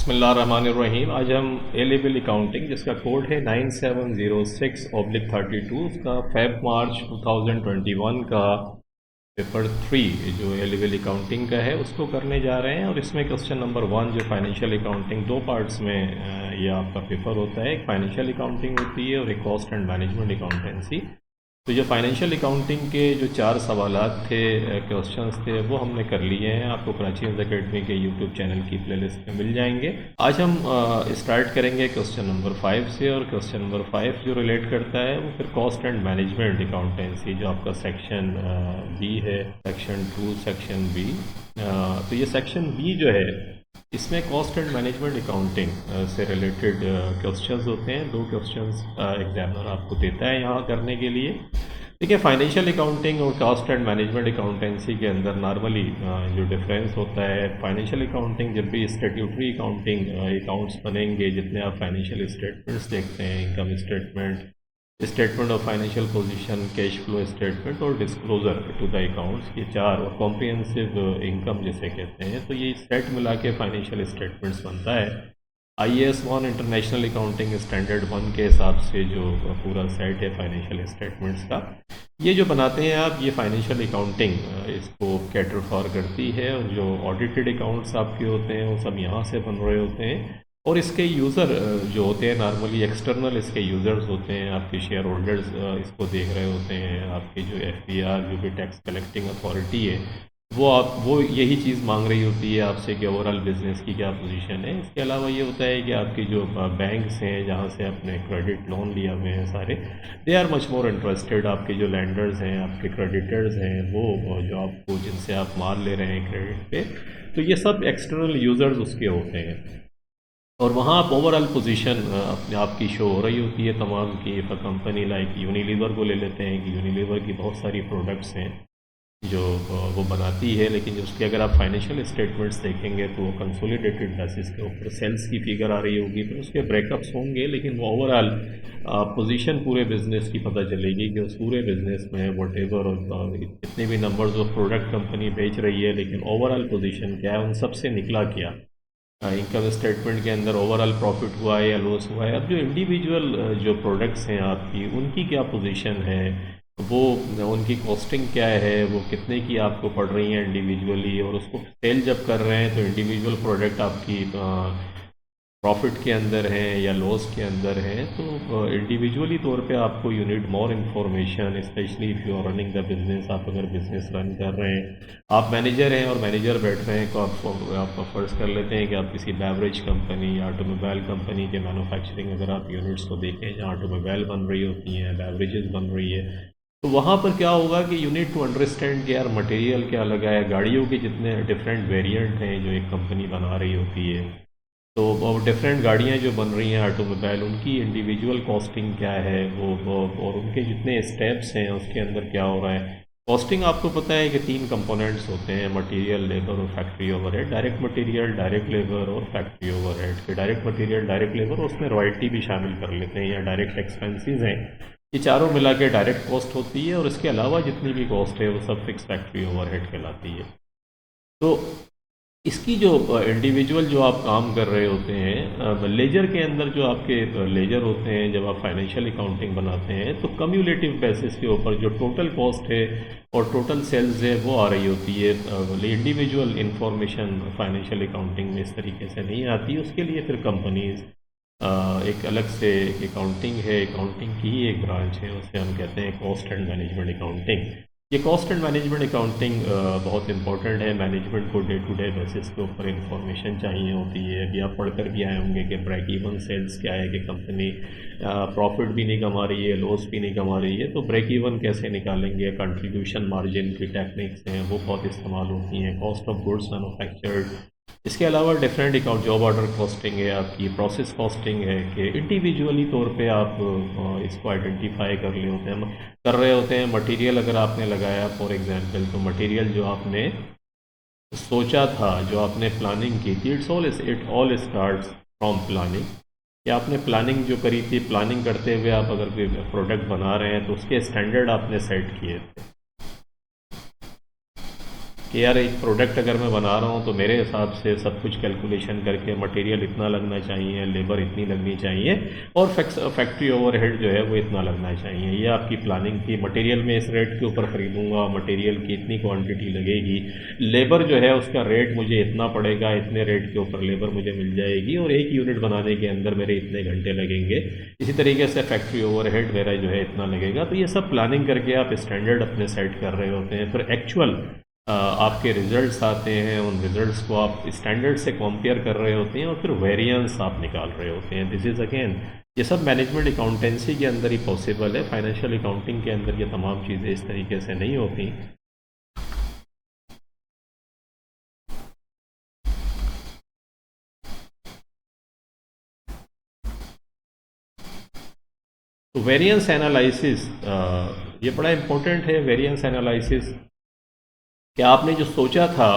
बिस्मिल्लाहिर्रहमानिर्रहीम। आज हम ए लेवल अकाउंटिंग जिसका कोड है 9706/32 उसका फेब मार्च 2021 का पेपर 3 जो ए लेवल अकाउंटिंग का है उसको करने जा रहे हैं। और इसमें क्वेश्चन नंबर 1 जो फाइनेंशियल अकाउंटिंग दो पार्ट्स में ये आपका पेपर होता है। एक फाइनेंशियल अकाउंटिंग होती है और एक कॉस्ट एंड मैनेजमेंट अकाउंटेंसी। तो जो फाइनेंशियल अकाउंटिंग के जो 4 सवालात थे, क्वेश्चंस थे, वो हमने कर लिए हैं। आपको कराची हंस अकेडमी के यूट्यूब चैनल की प्लेलिस्ट में मिल जाएंगे। आज हम स्टार्ट करेंगे क्वेश्चन नंबर 5 से। और क्वेश्चन नंबर 5 जो रिलेट करता है वो फिर कॉस्ट एंड मैनेजमेंट अकाउंटेंसी जो आपका सेक्शन बी है, सेक्शन 2 सेक्शन बी। तो ये सेक्शन बी जो है इसमें कॉस्ट एंड मैनेजमेंट अकाउंटिंग से रिलेटेड क्वेश्चंस होते हैं। 2 क्वेश्चंस एग्जामिनर आपको देता है यहाँ करने के लिए। देखिए, फाइनेंशियल अकाउंटिंग और कॉस्ट एंड मैनेजमेंट अकाउंटेंसी के अंदर नॉर्मली जो डिफरेंस होता है, फाइनेंशियल अकाउंटिंग जब भी स्टेट्यूटरी अकाउंटिंग अकाउंट्स बनेंगे, जितने आप फाइनेंशियल स्टेटमेंट्स देखते हैं, income statement, statement of financial position, cash flow statement और डिस्क्लोजर टू द अकाउंट्स, ये 4 और कॉम्प्रिहेंसिव इनकम जिसे कहते हैं, तो ये सेट मिला के फाइनेंशियल स्टेटमेंट्स बनता है। IAS 1 इंटरनेशनल अकाउंटिंग स्टैंडर्ड 1 के हिसाब से जो पूरा सेट है फाइनेंशियल स्टेटमेंट्स का, ये जो बनाते हैं आप, ये फाइनेंशियल अकाउंटिंग इसको कैटर फॉर करती है। और जो ऑडिटेड अकाउंट्स आपके होते हैं वो सब यहाँ से बन रहे होते हैं। और इसके यूज़र जो होते हैं नॉर्मली एक्सटर्नल इसके यूज़र्स होते हैं, आपके शेयर होल्डर्स इसको देख रहे होते हैं। आपके जो FBR जो भी टैक्स कलेक्टिंग अथॉरिटी है वो यही चीज़ मांग रही होती है आपसे कि ओवरऑल बिजनेस की क्या पोजीशन है। इसके अलावा ये होता है कि आपकी जो बैंक्स हैं जहाँ से आपने क्रेडिट लोन लिया हुए हैं सारे, they are much more interested. आपके जो लैंडर्स हैं, आपके क्रेडिटर्स हैं, वो जो आपको जिनसे आप माल ले रहे हैं क्रेडिट पे, तो ये सब एक्सटर्नल यूज़र्स उसके होते हैं। और वहाँ आप ओवरऑल पोजीशन अपने आप की शो हो रही होती है तमाम की। इफ़ कंपनी लाइक यूनिलीवर को ले लेते हैं कि यूनिलीवर की बहुत सारी प्रोडक्ट्स हैं जो वो बनाती है, लेकिन उसके अगर आप फाइनेंशियल स्टेटमेंट्स देखेंगे तो वो कंसोलिडेटेड बेसिस के ऊपर सेल्स की फिगर आ रही होगी, फिर उसके ब्रेकअप्स होंगे, लेकिन वो ओवरऑल पोजीशन पूरे बिजनेस की पता चलेगी कि उस पूरे बिजनेस में वट एवर जितने भी नंबर्स ऑफ प्रोडक्ट कंपनी बेच रही है, लेकिन ओवरऑल पोजीशन क्या है, उन सबसे निकला क्या। इनकम स्टेटमेंट के अंदर ओवरऑल प्रॉफिट हुआ है या लॉस हुआ है। अब जो इंडिविजुअल जो प्रोडक्ट्स हैं आपकी, उनकी क्या पोजीशन है, वो उनकी कॉस्टिंग क्या है, वो कितने की आपको पड़ रही है इंडिविजुअली, और उसको सेल जब कर रहे हैं तो इंडिविजुअल प्रोडक्ट आपकी प्रॉफिट के अंदर है या लॉस के अंदर है। तो इंडिविजुअली तौर पे आपको you need more information, specially if you are running the business. आप अगर बिजनेस रन कर रहे हैं, आप मैनेजर हैं और मैनेजर बैठ रहे हैं, तो आप फ़र्ज़ कर लेते हैं कि आप किसी बेवरेज कंपनी या ऑटोमोबाइल कंपनी के मैन्युफैक्चरिंग अगर आप यूनिट्स को देखें जहाँ ऑटोमोबाइल बन रही होती हैं, बेवरेजेस बन रही है, तो वहाँ पर क्या होगा कि यू नीड टू अंडरस्टैंड कि यार मटेरियल क्या लगा है, गाड़ियों के जितने डिफरेंट वेरिएंट हैं जो एक कंपनी बना रही होती है, तो डिफरेंट गाड़ियाँ जो बन रही हैं ऑटोमोबाइल, उनकी इंडिविजुअल कॉस्टिंग क्या है, वो और उनके जितने स्टेप्स हैं उसके अंदर क्या हो रहा है। कॉस्टिंग आपको पता है कि 3 कंपोनेंट्स होते हैं, मटेरियल, लेबर और factory overhead. Direct material, direct labour और फैक्ट्री ओवरहेड। के डायरेक्ट मटेरियल, डायरेक्ट लेबर और उसमें रॉयल्टी भी शामिल कर लेते हैं या डायरेक्ट एक्सपेंसेस हैं, ये चारों मिला के डायरेक्ट कॉस्ट होती है। और इसके अलावा जितनी भी कॉस्ट है वो सब फिक्स फैक्ट्री ओवरहेड कहलाती है। तो इसकी जो इंडिविजुअल जो आप काम कर रहे होते हैं, लेजर के अंदर जो आपके लेजर होते हैं, जब आप फाइनेंशियल अकाउंटिंग बनाते हैं तो कम्युलेटिव बेसिस के ऊपर जो टोटल कॉस्ट है और टोटल सेल्स है वो आ रही होती है। इंडिविजुअल इंफॉर्मेशन फाइनेंशियल अकाउंटिंग में इस तरीके से नहीं आती। उसके लिए फिर कंपनीज एक अलग से एक अकाउंटिंग है, अकाउंटिंग की ही एक ब्रांच है, उसे हम कहते हैं कॉस्ट एंड मैनेजमेंट अकाउंटिंग। ये कॉस्ट एंड मैनेजमेंट अकाउंटिंग बहुत इंपॉर्टेंट है। मैनेजमेंट को डे टू डे बेसिस के ऊपर इंफॉर्मेशन चाहिए होती है। अभी आप पढ़कर भी आए होंगे कि ब्रेक इवन सेल्स क्या है, कि कंपनी प्रॉफिट भी नहीं कमा रही है, लॉस भी नहीं कमा रही है, तो ब्रेक इवन कैसे निकालेंगे। कंट्रीब्यूशन मार्जिन की टेक्निक्स हैं वो बहुत इस्तेमाल होती हैं। कॉस्ट ऑफ गुड्स मैन्युफैक्चर्ड, इसके अलावा different account job order costing है, आपकी प्रोसेस कॉस्टिंग है कि इंडिविजुअली तौर पे आप इसको आइडेंटिफाई कर रहे होते हैं। मटेरियल अगर आपने लगाया फॉर एग्जांपल, तो मटेरियल जो आपने सोचा था, जो आपने प्लानिंग की थी, it all starts from planning. या आपने प्लानिंग जो करी थी, प्लानिंग करते हुए आप अगर कोई प्रोडक्ट बना रहे हैं तो उसके स्टैंडर्ड आपने सेट किए थे कि यार एक प्रोडक्ट अगर मैं बना रहा हूँ तो मेरे हिसाब से सब कुछ कैलकुलेशन करके मटेरियल इतना लगना चाहिए, लेबर इतनी लगनी चाहिए और फैक्ट्री ओवरहेड जो है वो इतना लगना चाहिए। ये आपकी प्लानिंग थी। मटेरियल में इस रेट के ऊपर ख़रीदूँगा, मटेरियल की इतनी क्वांटिटी लगेगी, लेबर जो है उसका रेट मुझे इतना पड़ेगा, इतने रेट के ऊपर लेबर मुझे मिल जाएगी और एक यूनिट बनाने के अंदर मेरे इतने घंटे लगेंगे। इसी तरीके से फैक्ट्री ओवरहेड मेरा जो है इतना लगेगा। तो ये सब प्लानिंग करके आप स्टैंडर्ड अपने सेट कर रहे होते हैं। फिर एक्चुअल आपके रिजल्ट्स आते हैं, उन रिजल्ट्स को आप स्टैंडर्ड से कंपेयर कर रहे होते हैं और फिर वेरिएंस आप निकाल रहे होते हैं। दिस इज़ अगेन, ये सब मैनेजमेंट अकाउंटेंसी के अंदर ही पॉसिबल है। फाइनेंशियल अकाउंटिंग के अंदर ये तमाम चीज़ें इस तरीके से नहीं होती। तो वेरिएंस एनालिसिस ये बड़ा इम्पोर्टेंट है। वेरिएंस एनालिसिस कि आपने जो सोचा था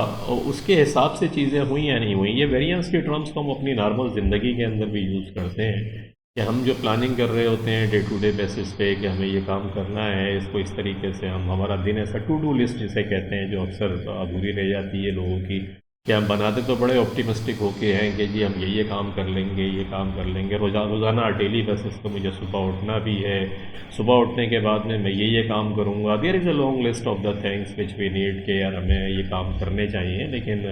उसके हिसाब से चीज़ें हुई या नहीं हुई। ये वेरिएंस के टर्म्स को हम अपनी नॉर्मल ज़िंदगी के अंदर भी यूज़ करते हैं कि हम जो प्लानिंग कर रहे होते हैं डे टू डे बेसिस पे कि हमें ये काम करना है, इसको इस तरीके से हम, हमारा दिन ऐसा टू डू लिस्ट जिसे कहते हैं जो अक्सर अधूरी रह जाती है लोगों की, कि हम बनाते तो बड़े ऑप्टिमिस्टिक होके हैं कि जी हम ये काम कर लेंगे, ये काम कर लेंगे। रोज़ाना डेली बेसिस पे मुझे सुबह उठना भी है, सुबह उठने के बाद में मैं ये काम करूँगा। There is a long list of the things which we need के यार हमें ये काम करने चाहिए। लेकिन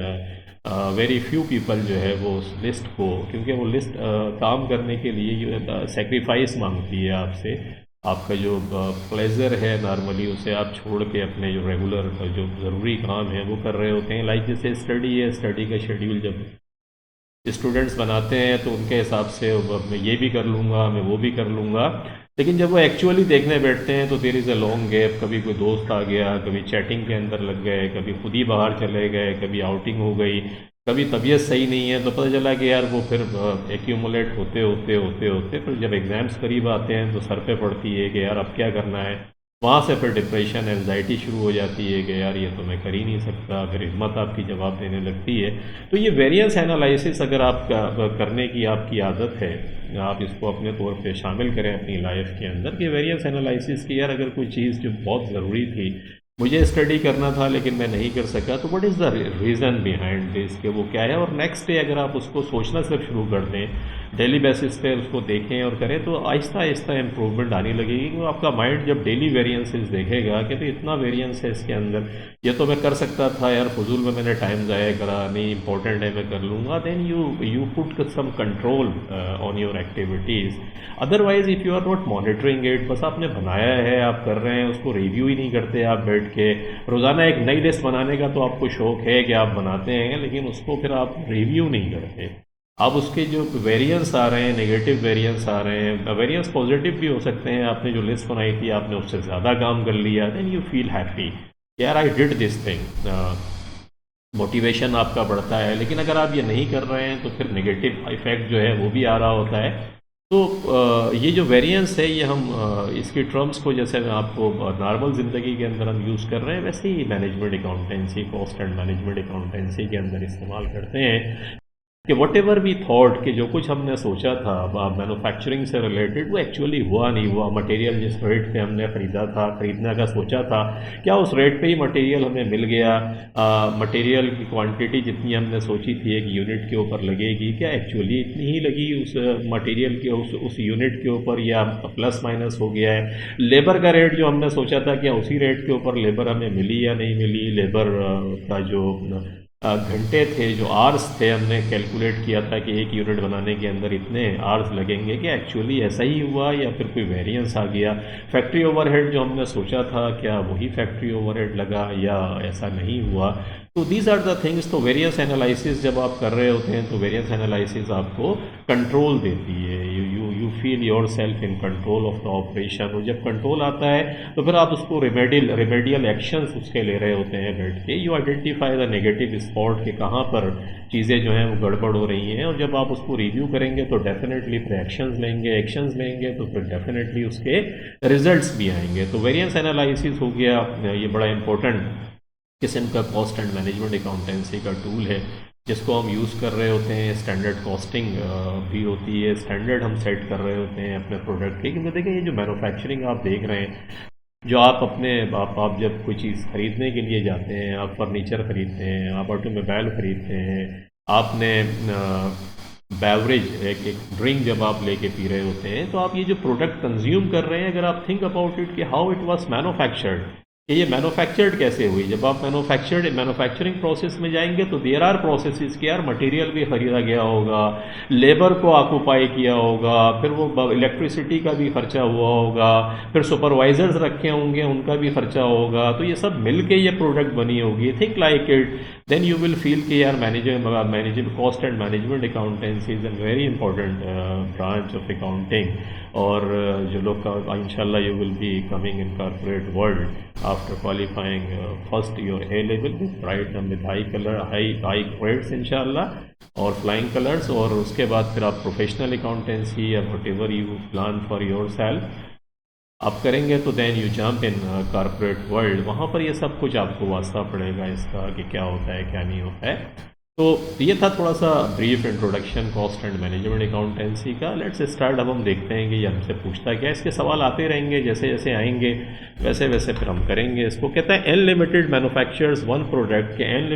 वेरी फ्यू पीपल जो है वो उस लिस्ट को, क्योंकि वो लिस्ट काम करने के लिए सेक्रीफाइस मांगती है आपसे। आपका जो प्लेजर है नॉर्मली उसे आप छोड़ के अपने जो रेगुलर जो ज़रूरी काम है वो कर रहे होते हैं। लाइक जैसे स्टडी है, स्टडी का शेड्यूल जब स्टूडेंट्स बनाते हैं तो उनके हिसाब से मैं ये भी कर लूँगा, मैं वो भी कर लूँगा। लेकिन जब वो एक्चुअली देखने बैठते हैं तो there is a long gap. कभी कोई दोस्त आ गया, कभी चैटिंग के अंदर लग गए, कभी खुद ही बाहर चले गए, कभी आउटिंग हो गई, कभी तबीयत सही नहीं है, तो पता चला कि यार वो फिर एक्यूमुलेट होते होते होते होते फिर जब एग्ज़ाम्स करीब आते हैं तो सर पे पड़ती है कि यार अब क्या करना है। वहाँ से फिर डिप्रेशन, एंजाइटी शुरू हो जाती है कि यार ये तो मैं कर ही नहीं सकता। फिर हिम्मत आपकी जवाब देने लगती है। तो ये वेरिएंस एनालिसिस अगर आप करने की आपकी आदत है, आप इसको अपने तौर पे शामिल करें अपनी लाइफ के अंदर कि वेरिएंस एनालिसिस की यार अगर कोई चीज़ जो बहुत ज़रूरी थी, मुझे स्टडी करना था लेकिन मैं नहीं कर सका, तो what is the reason behind this, कि वो क्या है। और नेक्स्ट डे अगर आप उसको सोचना सिर्फ शुरू कर दें, डेली बेसिस पे उसको देखें और करें, तो आहिस्ता आहिस्ता इम्प्रूवमेंट आने लगेगी। क्योंकि आपका माइंड जब डेली वेरिएंसेस देखेगा कि तो इतना वेरिएंस है इसके अंदर, ये तो मैं कर सकता था यार, फजूल में मैंने टाइम ज़ाया करा, नहीं इंपॉर्टेंट है मैं कर लूँगा, then you put some control on your activities. Otherwise if you are not monitoring it, बस आपने बनाया है, आप कर रहे हैं, उसको रिव्यू ही नहीं करते आप बैठ के। रोज़ाना एक नई लिस्ट बनाने का तो आपको शौक़ है कि आप बनाते हैं, लेकिन उसको फिर आप रिव्यू नहीं करते। आप उसके जो वेरिएंस आ रहे हैं, नेगेटिव वेरिएंस आ रहे हैं, वेरिएंस पॉजिटिव भी हो सकते हैं, आपने जो लिस्ट बनाई थी आपने उससे ज़्यादा काम कर लिया, देन यू फील हैप्पी यार I did this thing. Motivation आपका बढ़ता है। लेकिन अगर आप ये नहीं कर रहे हैं तो फिर नेगेटिव इफेक्ट जो है वो भी आ रहा होता है। तो ये जो वेरिएंस है ये हम इसके टर्म्स को जैसे मैं आपको नॉर्मल ज़िंदगी के अंदर हम यूज़ कर रहे हैं, वैसे ही management accountancy, cost and management accountancy के अंदर इस्तेमाल करते हैं कि वट एवर वी थॉट कि जो कुछ हमने सोचा था मैन्युफैक्चरिंग से रिलेटेड वो एक्चुअली हुआ नहीं हुआ। मटेरियल जिस रेट पे हमने ख़रीदा था, ख़रीदने का सोचा था, क्या उस रेट पे ही मटेरियल हमें मिल गया। मटेरियल की क्वांटिटी जितनी हमने सोची थी एक यूनिट के ऊपर लगेगी, क्या एक्चुअली इतनी ही लगी उस मटेरियल के उस यूनिट के ऊपर, या प्लस माइनस हो गया है। लेबर का रेट जो हमने सोचा था क्या उसी रेट के ऊपर लेबर हमें मिली या नहीं मिली। लेबर का जो घंटे थे, जो आवर्स थे, हमने कैलकुलेट किया था कि एक यूनिट बनाने के अंदर इतने आवर्स लगेंगे, कि एक्चुअली ऐसा ही हुआ या फिर कोई वेरिएंस आ गया। फैक्ट्री ओवरहेड जो हमने सोचा था क्या वही फैक्ट्री ओवरहेड लगा या ऐसा नहीं हुआ। तो दीज आर द थिंग्स। तो वेरिएंस एनालिसिस जब आप कर रहे होते हैं तो वेरिएंस एनालिसिस आपको कंट्रोल देती है। You feel your self in control of the operation. और जब कंट्रोल आता है तो फिर आप उसको रिमेडियल एक्शंस उसके ले रहे होते हैं बैठ के। You identify the negative spot के कहाँ पर चीज़ें जो हैं वो गड़बड़ हो रही हैं। और जब आप उसको रिव्यू करेंगे तो डेफिनेटली फिर एक्शंस लेंगे तो फिर डेफिनेटली उसके रिजल्ट्स भी आएंगे। तो वेरिएंस एनालिसिस हो गया, ये बड़ा इंपॉर्टेंट किस्म का कॉस्ट एंड मैनेजमेंट अकाउंटेंसी का टूल है जिसको हम यूज़ कर रहे होते हैं। स्टैंडर्ड कॉस्टिंग भी होती है, स्टैंडर्ड हम सेट कर रहे होते हैं अपने प्रोडक्ट के। क्योंकि देखिए ये जो मैन्युफैक्चरिंग आप देख रहे हैं जो आप अपने आप जब कोई चीज़ खरीदने के लिए जाते हैं, आप फर्नीचर खरीदते हैं, आप ऑटोमोबाइल खरीदते हैं, आपने बेवरेज एक ड्रिंक जब आप लेके पी रहे होते हैं, तो आप ये जो प्रोडक्ट कंज्यूम कर रहे हैं, अगर आप थिंक अबाउट इट कि हाउ इट वाज मैन्युफैक्चर्ड, कि ये मैन्युफैक्चर्ड कैसे हुई। जब आप मैन्युफैक्चरिंग प्रोसेस में जाएंगे तो देयर आर प्रोसेसेस कि यार मटेरियल भी खरीदा गया होगा, लेबर को ऑक्यूपाई किया होगा, फिर वो इलेक्ट्रिसिटी का भी खर्चा हुआ होगा, फिर सुपरवाइजर्स रखे होंगे, उनका भी खर्चा होगा, तो ये सब मिल के ये प्रोडक्ट बनी होगी। Think like it, then you will feel कि यार management cost and management accountancy is an very important branch of accounting. और जो लोग इंशाल्लाह you will be coming in corporate world after qualifying first your A level with bright with high grades इंशाल्लाह और flying colours, और उसके बाद फिर आप प्रोफेशनल अकाउंटेंसी या whatever you plan for yourself आप करेंगे, तो then you jump in corporate world. वहाँ पर ये सब कुछ आपको वास्ता पड़ेगा इसका कि क्या होता है क्या नहीं होता है। तो ये था थोड़ा सा brief introduction cost and management accountancy का। Let's start. अब हम देखते हैं कि ये हमसे पूछता क्या है। इसके सवाल आते रहेंगे, जैसे जैसे आएंगे वैसे वैसे फिर हम करेंगे इसको। कहता है N limited manufactures one product, के एन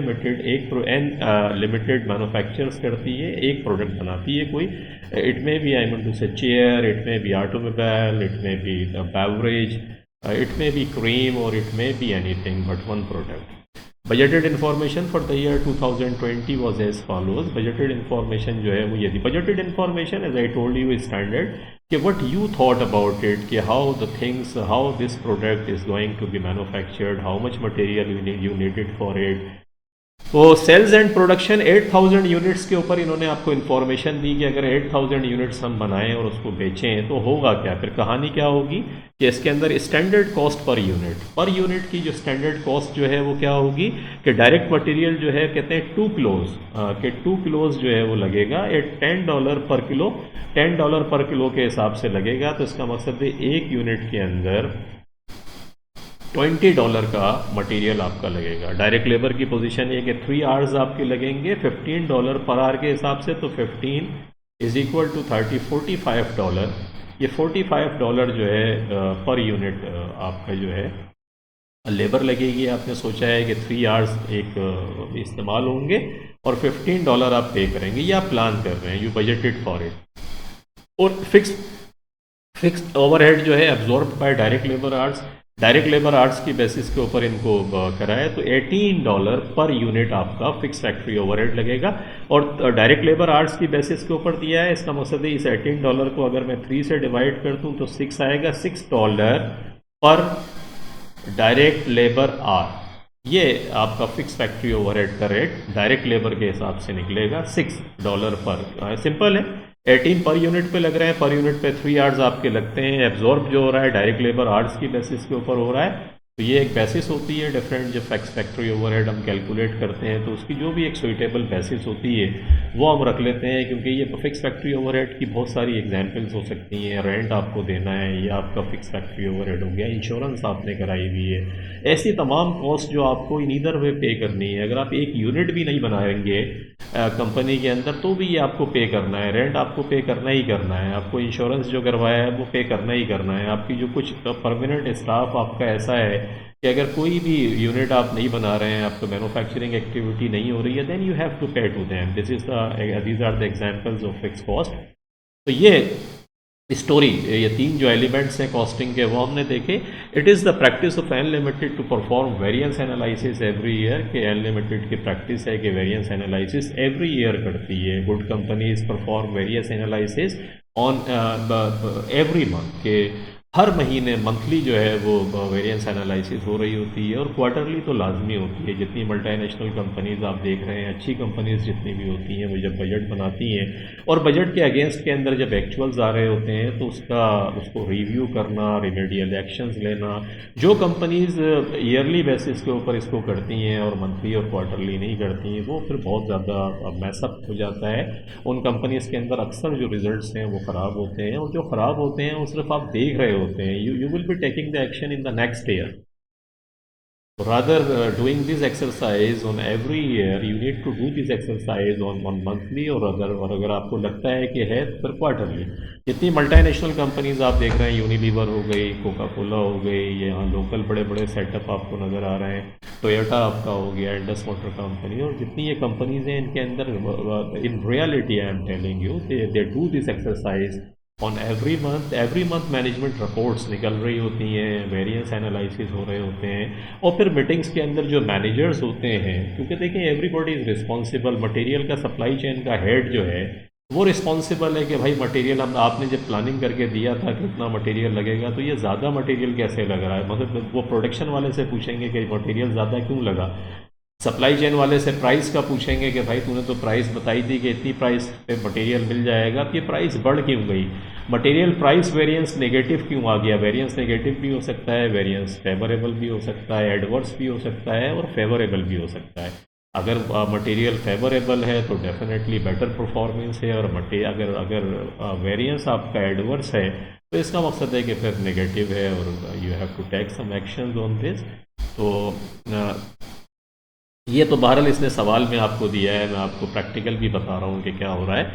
लिमिटेड मैन्युफैक्चर्स करती है, एक प्रोडक्ट बनाती है कोई। It may be, I mean to say chair, it may be automobile, it may be beverage, it may be cream, और it may be anything but one product. Budgeted information for the year 2020 was as follows. Budgeted information जो है वो ये थी। Budgeted information as I told you standard कि what you thought about it, कि how the things, how this product is going to be manufactured, how much material you needed for it. तो sales and production 8000 units के ऊपर इन्होंने आपको information दी कि अगर 8000 units हम बनाएं और उसको बेचें तो होगा क्या। फिर कहानी क्या होगी कि इसके अंदर स्टैंडर्ड कॉस्ट पर यूनिट की जो स्टैंडर्ड कॉस्ट जो है वो क्या होगी कि डायरेक्ट मटेरियल जो है कहते हैं 2 किलोज के 2 किलोज जो है वो लगेगा एट $10 पर किलो, $10 पर किलो के हिसाब से लगेगा। तो इसका मकसद है एक यूनिट के अंदर $20 का मटेरियल आपका लगेगा। डायरेक्ट लेबर की पोजीशन ये कि 3 आवर्स आपके लगेंगे $15 पर आवर के हिसाब से, तो 15 इज इक्वल टू 30, $45। ये $45 जो है पर यूनिट आपका जो है लेबर लगेगी। आपने सोचा है कि 3 आवर्स एक इस्तेमाल होंगे और $15 आप पे करेंगे, ये आप प्लान कर रहे हैं, यू बजटेड फॉर इट। और फिक्स्ड ओवरहेड जो है absorb by direct labour hours, direct labour arts की बेसिस के ऊपर इनको कराए तो $18 पर यूनिट आपका फिक्स फैक्ट्री ओवरहेड लगेगा। और डायरेक्ट लेबर आर्ट्स की बेसिस के ऊपर दिया है, इसका मकसद है इस $18 को अगर मैं 3 से डिवाइड कर दूं तो 6 आएगा। $6 पर डायरेक्ट लेबर आर, ये आपका फिक्स फैक्ट्री ओवरहेड का रेट डायरेक्ट लेबर के हिसाब से निकलेगा $6 पर। सिंपल है, 18 पर यूनिट पे लग रहे हैं, पर यूनिट पे 3 आवर्स आपके लगते हैं। एब्जॉर्ब जो हो रहा है डायरेक्ट लेबर आवर्स की बेसिस के ऊपर हो रहा है, तो ये एक बेसिस होती है डिफरेंट। जब फिक्स फैक्ट्री ओवरहेड हम कैलकुलेट करते हैं तो उसकी जो भी एक सुइटेबल बेसिस होती है वो हम रख लेते हैं, क्योंकि ये फिक्स फैक्ट्री ओवरहेड की बहुत सारी एग्जांपल्स हो सकती हैं। रेंट आपको देना है, ये आपका फिक्स फैक्ट्री ओवरहेड हो गया, इंश्योरेंस आपने कराई हुई है, ऐसी तमाम कॉस्ट जो आपको इन ईदर वे पे करनी है। अगर आप एक यूनिट भी नहीं बनाएंगे कंपनी के अंदर तो भी ये आपको पे करना है। रेंट आपको पे करना ही करना है, आपको इंश्योरेंस जो करवाया है वो पे करना ही करना है। आपकी जो कुछ परमानेंट स्टाफ आपका ऐसा है कि अगर कोई भी यूनिट आप नहीं बना रहे हैं, आपको मैन्युफैक्चरिंग एक्टिविटी नहीं हो रही है, then you have to pay to them. These are the examples of fix cost. तो ये स्टोरी, ये 3 जो एलिमेंट्स हैं कॉस्टिंग के वो हमने देखे। It is the practice of an limited to perform variance analysis every year, कि एन लिमिटेड की प्रैक्टिस है कि वेरिएंस एनालिसिस एवरी ईयर करती है। Good companies perform variance analysis on every month, के हर महीने मंथली जो है वो वेरिएंस एनालिसिस हो रही होती है, और क्वार्टरली तो लाजमी होती है। जितनी मल्टीनेशनल कंपनीज आप देख रहे हैं, अच्छी कंपनीज जितनी भी होती हैं, वो जब बजट बनाती हैं और बजट के अगेंस्ट के अंदर जब एक्चुअल्स आ रहे होते हैं तो उसको रिव्यू करना, रिमेडियल एक्शंस लेना। जो कंपनीज ईयरली बेसिस के ऊपर इसको करती हैं और मंथली और क्वार्टरली नहीं करती हैं, वो फिर बहुत ज़्यादा मैसअप हो जाता है। उन कंपनीज़ के अंदर अक्सर जो रिजल्ट्स हैं वो ख़राब होते हैं, और जो ख़राब होते हैं वो सिर्फ आप देख रहे होते हैं। You will be taking the action in the next year. rather doing this exercise on every year, you need to do this exercise on monthly, और अगर आपको लगता है कि है तो फिर क्वार्टरली। जितनी मल्टीनेशनल कंपनीज आप देख रहे हैं, यूनिलीवर हो गई, कोका कोला हो गई, यहाँ लोकल बड़े बड़े सेटअप आपको नज़र आ रहे हैं, टोयोटा आपका हो गया, इंडस मोटर कंपनी, और जितनी ये कंपनीज हैं इनके अंदर in reality I am telling you they do this exercise on every month management reports निकल रही होती हैं, वेरिएंस एनालिसिस हो रहे होते हैं, और फिर मीटिंग्स के अंदर जो मैनेजर्स होते हैं, क्योंकि देखिए एवरीबॉडी इज़ रिस्पॉन्सिबल, मटेरियल का सप्लाई चेन का हेड जो है वो रिस्पॉन्सिबल है कि भाई मटेरियल हम आपने जब प्लानिंग करके दिया था कि इतना मटेरियल लगेगा, तो ये ज़्यादा मटेरियल कैसे लग रहा है, मतलब वो प्रोडक्शन वाले से पूछेंगे कि मटेरियल ज़्यादा क्यों लगा, सप्लाई चेन वाले से प्राइस का पूछेंगे कि भाई तूने तो प्राइस बताई थी कि इतनी प्राइस पे मटेरियल मिल जाएगा, तो ये प्राइस बढ़ क्यों गई, मटेरियल प्राइस वेरिएंस नेगेटिव क्यों आ गया। वेरिएंस नेगेटिव भी हो सकता है, वेरिएंस फेवरेबल भी हो सकता है, एडवर्स भी हो सकता है, और फेवरेबल भी हो सकता है। अगर मटेरियल फेवरेबल है तो डेफिनेटली बेटर परफॉर्मेंस है, और अगर अगर वेरिएंस आपका एडवर्स है तो इसका मकसद है कि फिर नेगेटिव है, और you have to take some actions on this. तो ये तो बहरहाल इसने सवाल में आपको दिया है, मैं आपको प्रैक्टिकल भी बता रहा हूँ कि क्या हो रहा है।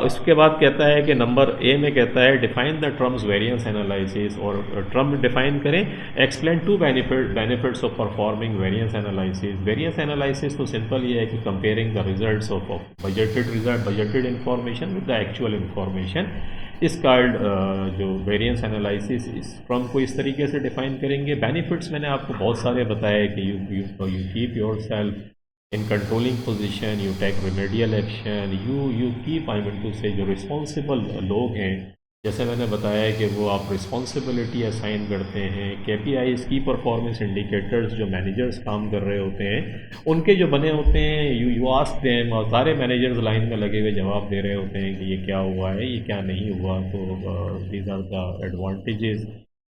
इसके बाद कहता है कि नंबर ए में कहता है define the terms variance analysis, और टर्म डिफाइन करें, explain two benefits of performing variance analysis. Variance analysis तो सिंपल ये है कि comparing the results of budgeted information with the actual information. इस कार्ड जो वेरिएंस एनालिसिस इस टर्म को इस तरीके से डिफाइन करेंगे। बेनिफिट्स मैंने आपको बहुत सारे बताए कि you keep yourself in controlling position, you take remedial action, you keep I mean to say जो रिस्पॉन्सिबल लोग हैं, जैसे मैंने बताया कि वो आप रिस्पॉन्सिबिलिटी असाइन करते हैं। KPIs की परफॉर्मेंस इंडिकेटर्स जो मैनेजर्स काम कर रहे होते हैं उनके जो बने होते हैं, यू आस्क देम, और सारे मैनेजर्स लाइन में लगे हुए जवाब दे रहे होते हैं कि ये क्या हुआ है, ये क्या नहीं हुआ। तो दीज आर द एडवांटेजेस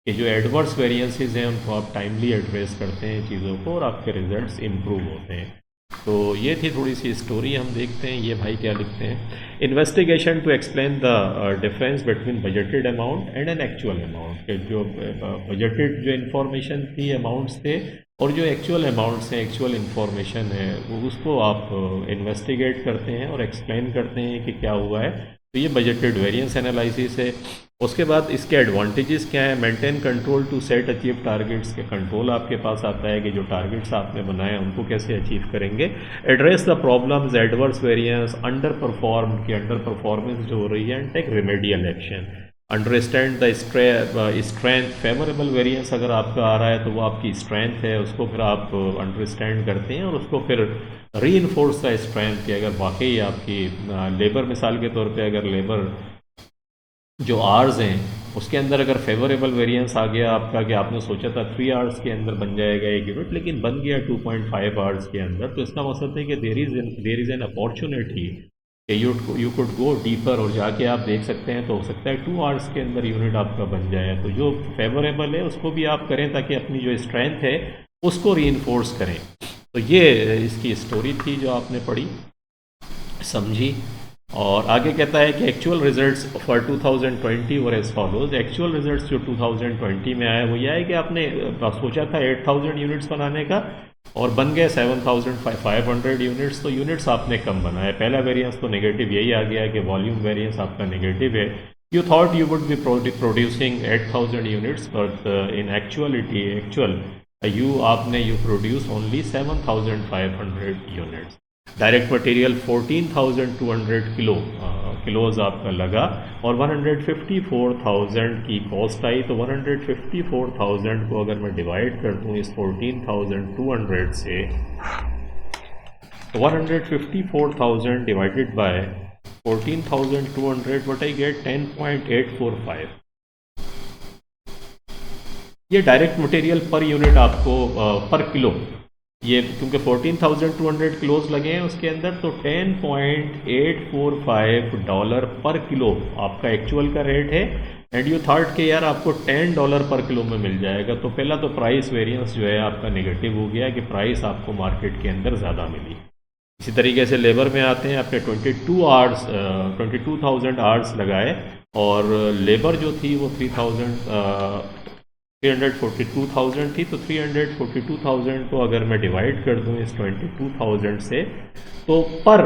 कि जो एडवर्स वेरिएंसेस हैं उनको आप टाइमली एड्रेस करते हैं चीज़ों को, और आपके रिजल्ट्स इम्प्रूव होते हैं। तो ये थी थोड़ी सी स्टोरी। हम देखते हैं ये भाई क्या लिखते हैं। Investigation to explain the difference between budgeted amount and an actual amount, के जो बजटेड जो इन्फॉर्मेशन थी, अमाउंट्स थे, और जो एक्चुअल अमाउंट्स हैं, एक्चुअल इन्फॉर्मेशन है, वो उसको आप इन्वेस्टिगेट करते हैं और एक्सप्लेन करते हैं कि क्या हुआ है। तो ये बजटेड वेरिएंस एनालिसिस है। उसके बाद इसके एडवांटेजेस क्या है, maintain control to set achieve targets, के कंट्रोल आपके पास आता है कि जो टारगेट्स आपने बनाए उनको कैसे अचीव करेंगे। Address the problems, adverse variance, under perform की अंडर परफॉर्मेंस जो हो रही है, and take remedial action. Understand the strength, favourable variance अगर आपका आ रहा है तो वो आपकी स्ट्रेंथ है, उसको फिर आप अंडरस्टैंड करते हैं और उसको फिर री इन्फोर्स द स्ट्रेंथ कि अगर वाकई आपकी लेबर, मिसाल के तौर पे अगर लेबर जो आवर्स हैं उसके अंदर अगर फेवरेबल वेरिएंस आ गया आपका, कि आपने सोचा था 3 आवर्स के अंदर बन जाएगा एक यूनिट, लेकिन बन गया 2.5 आवर्स के अंदर, तो इसका मकसद है कि देर इज़ एन अपॉर्चुनिटी कि यू कुड गो डीपर, और जाके आप देख सकते हैं तो हो सकता है 2 आवर्स के अंदर यूनिट आपका बन जाए। तो जो फेवरेबल है उसको भी आप करें ताकि अपनी जो स्ट्रेंथ है उसको री करें। तो ये इसकी स्टोरी थी जो आपने पढ़ी, समझी। और आगे कहता है कि actual results for 2020 were as follows. Actual results जो 2020 में आए वो यह है कि आपने सोचा था 8000 यूनिट्स बनाने का और बन गए 7500 यूनिट्स, तो यूनिट्स आपने कम बनाए। पहला वेरिएंस तो नेगेटिव यही आ गया कि वॉल्यूम वेरिएंस आपका नेगेटिव है। You thought you would be producing 8000 units, but in actuality you produce only 7500 units. Direct material 14,200 kilos आपका लगा और 154,000 की कॉस्ट आई। तो 154,000 को अगर मैं डिवाइड कर दूँ इस 14,200 से, तो 154,000 divided by 14,200 what I get 10.845। ये डायरेक्ट मटेरियल पर यूनिट आपको पर किलो, ये क्योंकि 14,200 किलोज लगे हैं उसके अंदर, तो $10.845 पर किलो आपका एक्चुअल का रेट है। एंड यू थॉट कि यार आपको $10 पर किलो में मिल जाएगा। तो पहला तो प्राइस वेरिएंस जो है आपका नेगेटिव हो गया कि प्राइस आपको मार्केट के अंदर ज़्यादा मिली। इसी तरीके से लेबर में आते हैं, आपने 22,000 आवर्स लगाए और लेबर जो थी वो 342,000 थी, तो 342,000 को अगर मैं डिवाइड कर दूं इस 22,000 से, तो पर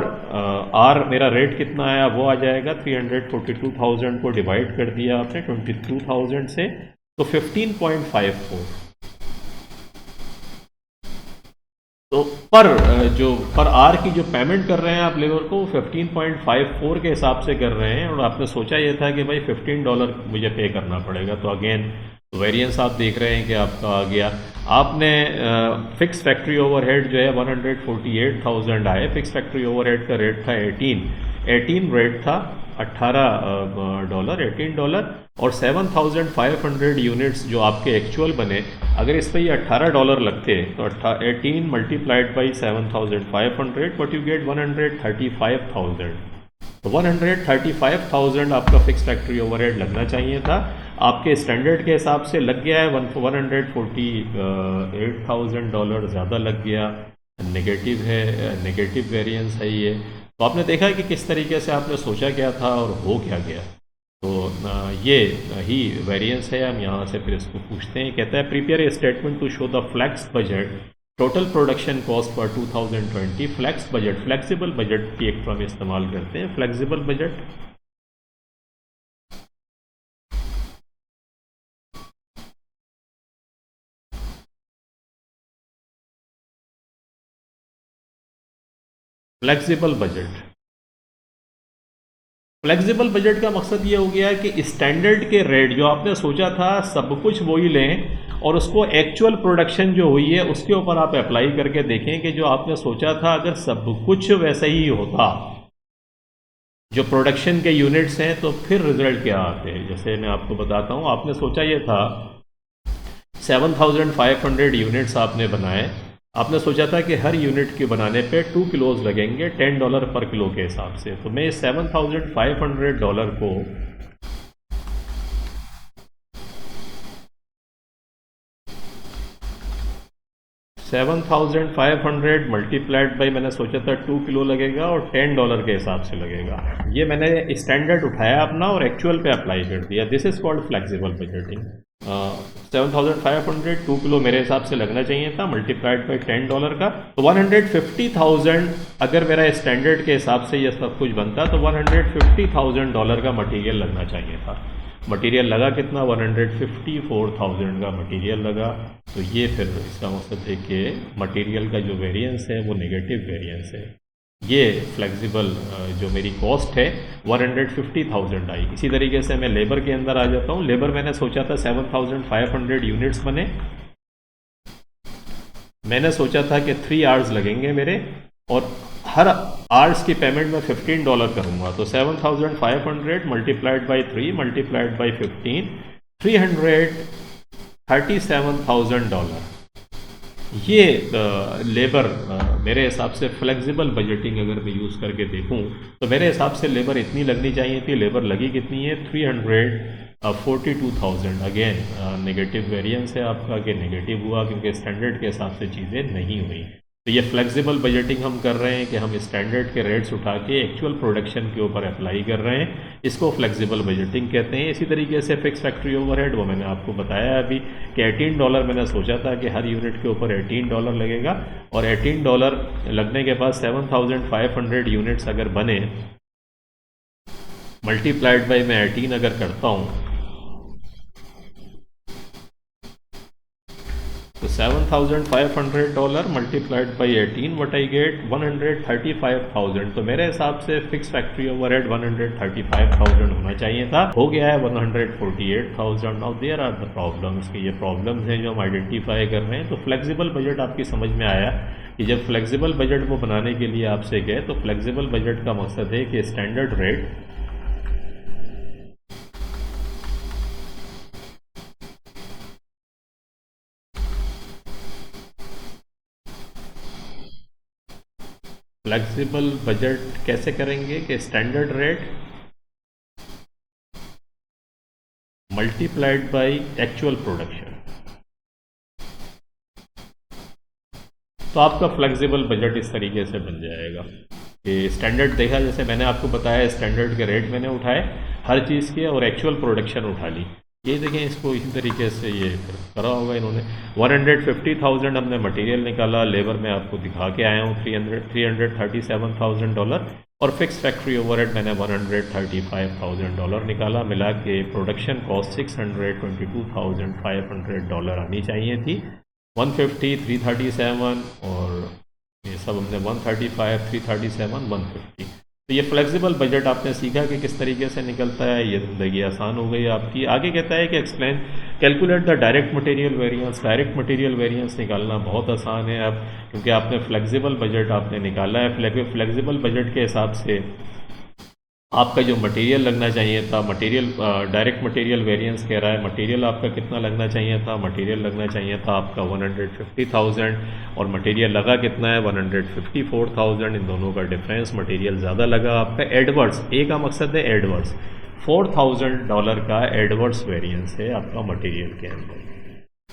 आर मेरा रेट कितना आया वो आ जाएगा। 342,000 को डिवाइड कर दिया आपने 22,000 से, तो 15.54। तो जो पर आर की जो पेमेंट कर रहे हैं आप लेबर को 15.54 के हिसाब से कर रहे हैं, और आपने सोचा ये था कि भाई $15 मुझे पे करना पड़ेगा। तो अगेन वेरिएंस आप देख रहे हैं कि आपका आ गया। आपने फिक्स फैक्ट्री ओवरहेड जो है 148,000 आए। फिक्स फैक्ट्री ओवरहेड का रेट था 18 रेट था, $18, $18, और 7,500 यूनिट्स जो आपके एक्चुअल बने, अगर इस पर ये $18 लगते तो 18 multiplied by 7,500, but you get 135,000। तो 135,000 आपका फिक्स फैक्ट्री ओवरहेड लगना चाहिए था। आपके स्टैंडर्ड के हिसाब से लग गया है $148,000 ज़्यादा लग गया। नेगेटिव है, नेगेटिव वेरिएंस है ये। तो आपने देखा कि किस तरीके से आपने सोचा क्या था और हो क्या गया। तो ये ही वेरिएंस है। हम यहाँ से फिर इसको पूछते हैं। कहता है prepare a statement to show the flex budget total production cost for 2020। Flex budget, flexible budget की एक टर्म इस्तेमाल करते हैं, flexible budget. Flexible budget, flexible budget का मकसद ये हो गया कि स्टैंडर्ड के रेट जो आपने सोचा था सब कुछ वही लें, और उसको एक्चुअल प्रोडक्शन जो हुई है उसके ऊपर आप अप्लाई करके देखें कि जो आपने सोचा था अगर सब कुछ वैसे ही होता, जो प्रोडक्शन के यूनिट्स हैं, तो फिर रिजल्ट क्या आते हैं। जैसे मैं आपको बताता हूँ, आपने सोचा ये था 7,500 यूनिट्स आपने बनाए। आपने सोचा था कि हर यूनिट के बनाने पे 2 किलोज लगेंगे $10 पर किलो के हिसाब से। तो मैं $7,500 को $7,500 मल्टीप्लाइड बाई, मैंने सोचा था 2 किलो लगेगा और $10 के हिसाब से लगेगा। ये मैंने स्टैंडर्ड उठाया अपना और एक्चुअल पे अप्लाई कर दिया। This is called flexible budgeting. 7,500 2 kilo मेरे हिसाब से लगना चाहिए था, मल्टीप्लाइड बाई $10 का। तो 150,000 अगर मेरा स्टैंडर्ड के हिसाब से ये सब कुछ बनता तो $150,000 का मटेरियल लगना चाहिए था। मटेरियल लगा कितना? 154,000 का मटेरियल लगा। तो ये फिर इसका मतलब है कि मटेरियल का जो वेरिएंस है वो नेगेटिव वेरिएंस है। ये फ्लेक्सिबल जो मेरी कॉस्ट है 150,000 आई। इसी तरीके से मैं लेबर के अंदर आ जाता हूँ। लेबर मैंने सोचा था 7,500 यूनिट्स बने। मैंने सोचा था कि 3 आवर्स लगेंगे मेरे, और हर आवर्स की पेमेंट मैं $15 करूँगा। तो 7,500 मल्टीप्लाइड बाई 3 मल्टीप्लाइड बाई 15, $337,000। ये लेबर मेरे हिसाब से फ्लेक्सिबल बजटिंग अगर मैं यूज़ करके देखूं तो मेरे हिसाब से लेबर इतनी लगनी चाहिए थी। लेबर लगी कितनी है? 342,000। अगेन नेगेटिव वेरिएंस है आपका, कि नेगेटिव हुआ क्योंकि स्टैंडर्ड के हिसाब से चीज़ें नहीं हुई। तो ये फ्लेक्सिबल बजटिंग हम कर रहे हैं कि हम स्टैंडर्ड के रेट्स उठा के एक्चुअल प्रोडक्शन के ऊपर अप्लाई कर रहे हैं। इसको फ्लेक्सिबल बजटिंग कहते हैं। इसी तरीके से फिक्स फैक्ट्री ओवरहेड, वो मैंने आपको बताया अभी कि $18 मैंने सोचा था कि हर यूनिट के ऊपर $18 लगेगा, और $18 लगने के बाद 7,500 यूनिट्स अगर बने, मल्टीप्लाइड बाई मैं 18 अगर करता हूँ तो $7,500 multiplied by 18, what I get 135,000। तो मेरे हिसाब से फिक्स फैक्ट्री ओवरहेड 135,000 होना चाहिए था, हो गया है 148,000। Now there are the problems, कि ये प्रॉब्लम्स हैं जो हम आइडेंटिफाई कर रहे हैं। तो फ्लेक्सिबल बजट आपकी समझ में आया कि जब फ्लेक्सिबल बजट वो बनाने के लिए आपसे गए, तो फ्लेक्सिबल बजट का मकसद है कि स्टैंडर्ड रेट फ्लेक्सिबल बजट कैसे करेंगे कि standard rate multiplied by actual production. तो आपका फ्लेक्सिबल बजट इस तरीके से बन जाएगा कि स्टैंडर्ड देखा, जैसे मैंने आपको बताया स्टैंडर्ड के रेट मैंने उठाए हर चीज़ के, और एक्चुअल प्रोडक्शन उठा ली। ये देखें, इसको इसी तरीके से ये करा होगा इन्होंने। 150,000 हमने मटेरियल निकाला, लेबर में आपको दिखा के आया हूँ $337,000, और फिक्स फैक्ट्री ओवरहेड मैंने $135,000 निकाला। मिला के प्रोडक्शन कॉस्ट $622,500 आनी चाहिए थी। 150, 337 और ये सब हमने 135, 337, 150। तो ये फ्लेक्सिबल बजट आपने सीखा कि किस तरीके से निकलता है, ये ज़िंदगी आसान हो गई आपकी। आगे कहता है कि explain calculate the direct material variance. Direct material variance निकालना बहुत आसान है अब, क्योंकि आपने फ्लेक्सिबल बजट आपने निकाला है। फ्लेक्सिबल बजट के हिसाब से आपका जो मटेरियल लगना चाहिए था, मटेरियल डायरेक्ट मटेरियल वेरिएंस कह रहा है मटेरियल आपका कितना लगना चाहिए था। मटेरियल लगना चाहिए था आपका 150,000 और मटेरियल लगा कितना है 154,000। इन दोनों का डिफरेंस, मटेरियल ज़्यादा लगा आपका। एडवर्स, ए का मकसद है एडवर्स, $4,000 का एडवर्स वेरिएंस है आपका मटेरियल के अंदर।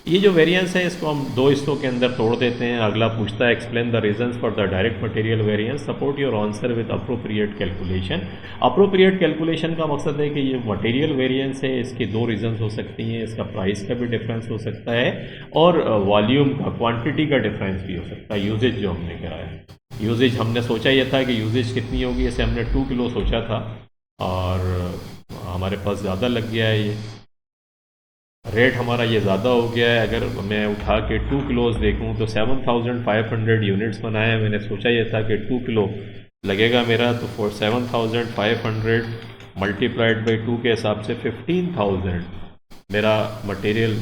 ये जो वेरिएंस है इसको हम दो हिस्सों के अंदर तोड़ देते हैं। अगला पूछता है explain the reasons for the direct material variance, support your answer with appropriate calculation. Appropriate calculation का मकसद है कि ये मटेरियल वेरिएंस है, इसके दो रीजंस हो सकती हैं। इसका प्राइस का भी डिफरेंस हो सकता है और वॉल्यूम का, क्वांटिटी का डिफरेंस भी हो सकता है। यूजेज जो हमने कराया है, यूजेज हमने सोचा ये था कि यूजेज कितनी होगी, इसे हमने 2 किलो सोचा था और हमारे पास ज़्यादा लग गया है। ये रेट हमारा ये ज़्यादा हो गया है। अगर मैं उठा के 2 किलोज़ देखूँ तो 7,500 यूनिट्स बनाए। मैंने सोचा ये था कि 2 किलो लगेगा मेरा, तो फॉर 7,500 मल्टीप्लाइड बाई 2 के हिसाब से 15,000 मेरा मटेरियल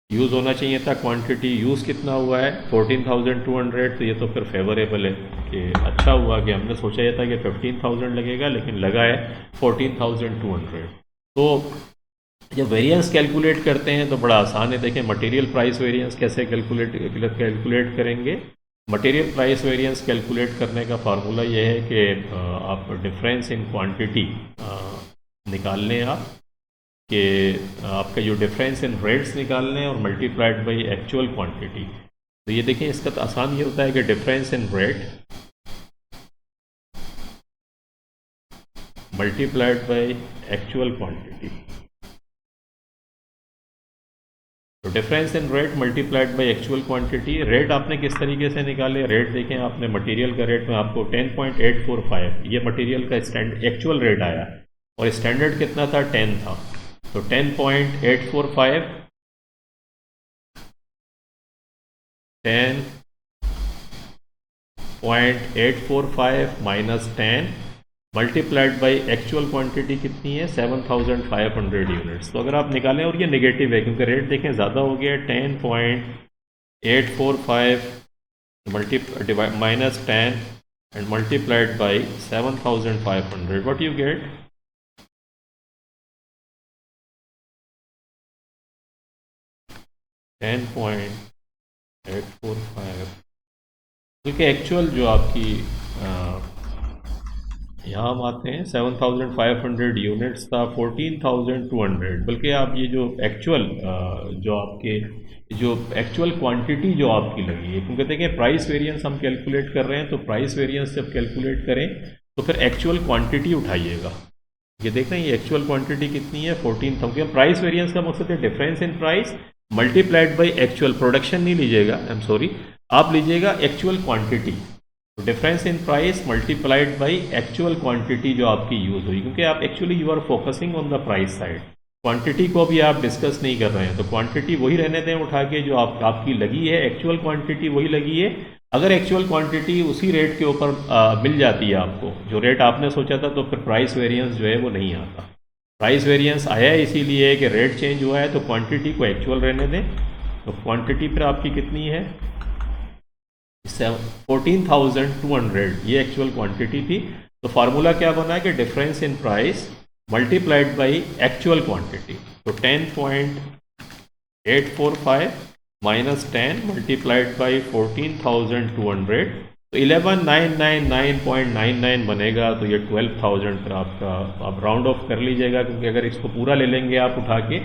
यूज़ होना चाहिए था। क्वांटिटी यूज़ कितना हुआ है 14,200। तो ये तो फिर फेवरेबल है कि अच्छा हुआ कि हमने सोचा ये था कि 15,000 लगेगा, लेकिन लगा है 14,200। तो जब वेरिएंस कैलकुलेट करते हैं तो बड़ा आसान है। देखें मटेरियल प्राइस वेरिएंस कैसे कैलकुलेट करेंगे। मटेरियल प्राइस वेरिएंस कैलकुलेट करने का फार्मूला ये है कि आप डिफरेंस इन क्वांटिटी निकाल लें, आप कि आपका जो डिफरेंस इन रेट्स निकाल लें और मल्टीप्लाइड बाई एक्चुअल क्वांटिटी। तो ये देखें इसका तो आसान ये होता है कि difference in rate multiplied by actual quantity. तो difference in rate multiplied by actual quantity. Rate आपने किस तरीके से निकाले, रेट देखें आपने मटेरियल का रेट में आपको 10.845 ये मटेरियल का एक्चुअल रेट आया और स्टैंडर्ड कितना था 10 था। तो 10.845 minus 10 multiplied by actual quantity कितनी है 7,500 यूनिट्स। तो अगर आप निकालें, और ये नेगेटिव है क्योंकि रेट देखें ज़्यादा हो गया, 10.845 minus 10 and multiplied by 7,500, what you get 10.845, क्योंकि एक्चुअल जो आपकी यहाँ हम आते हैं 7,500 यूनिट्स था 14,200, बल्कि आप ये जो एक्चुअल जो आपके जो एक्चुअल क्वांटिटी जो आपकी लगी है, क्योंकि देखिए प्राइस वेरिएंस हम कैलकुलेट कर रहे हैं, तो प्राइस वेरिएंस जब कैलकुलेट करें तो फिर एक्चुअल क्वांटिटी उठाइएगा। ये देख रहे हैं ये एक्चुअल क्वांटिटी कितनी है 14,000। प्राइस वेरिएंस का मकसद है difference in price multiplied by actual, production नहीं लीजिएगा, आई एम सॉरी, आप लीजिएगा actual quantity. Difference in price multiplied by actual quantity जो आपकी यूज़ हुई, क्योंकि आप actually you are focusing on the price side, quantity को भी आप डिस्कस नहीं कर रहे हैं। तो क्वांटिटी वही रहने दें उठा के जो आपकी लगी है, एक्चुअल क्वांटिटी वही लगी है। अगर एक्चुअल क्वांटिटी उसी रेट के ऊपर मिल जाती है आपको, जो रेट आपने सोचा था, तो फिर प्राइस वेरिएंस जो है वो नहीं आता। प्राइस वेरिएंस आया है इसीलिए कि रेट चेंज हुआ है, तो क्वांटिटी को एक्चुअल रहने दें। तो क्वांटिटी फिर आपकी कितनी है 14,200, ये एक्चुअल क्वांटिटी थी। तो फार्मूला क्या बना कि difference in price multiplied by actual quantity. तो 10.845 माइनस 10 मल्टीप्लाइड बाई 14,200, तो तो 11,999.99 बनेगा, तो ये 12,000 पर आपका आप राउंड ऑफ कर लीजिएगा, क्योंकि अगर इसको पूरा ले लेंगे आप उठा के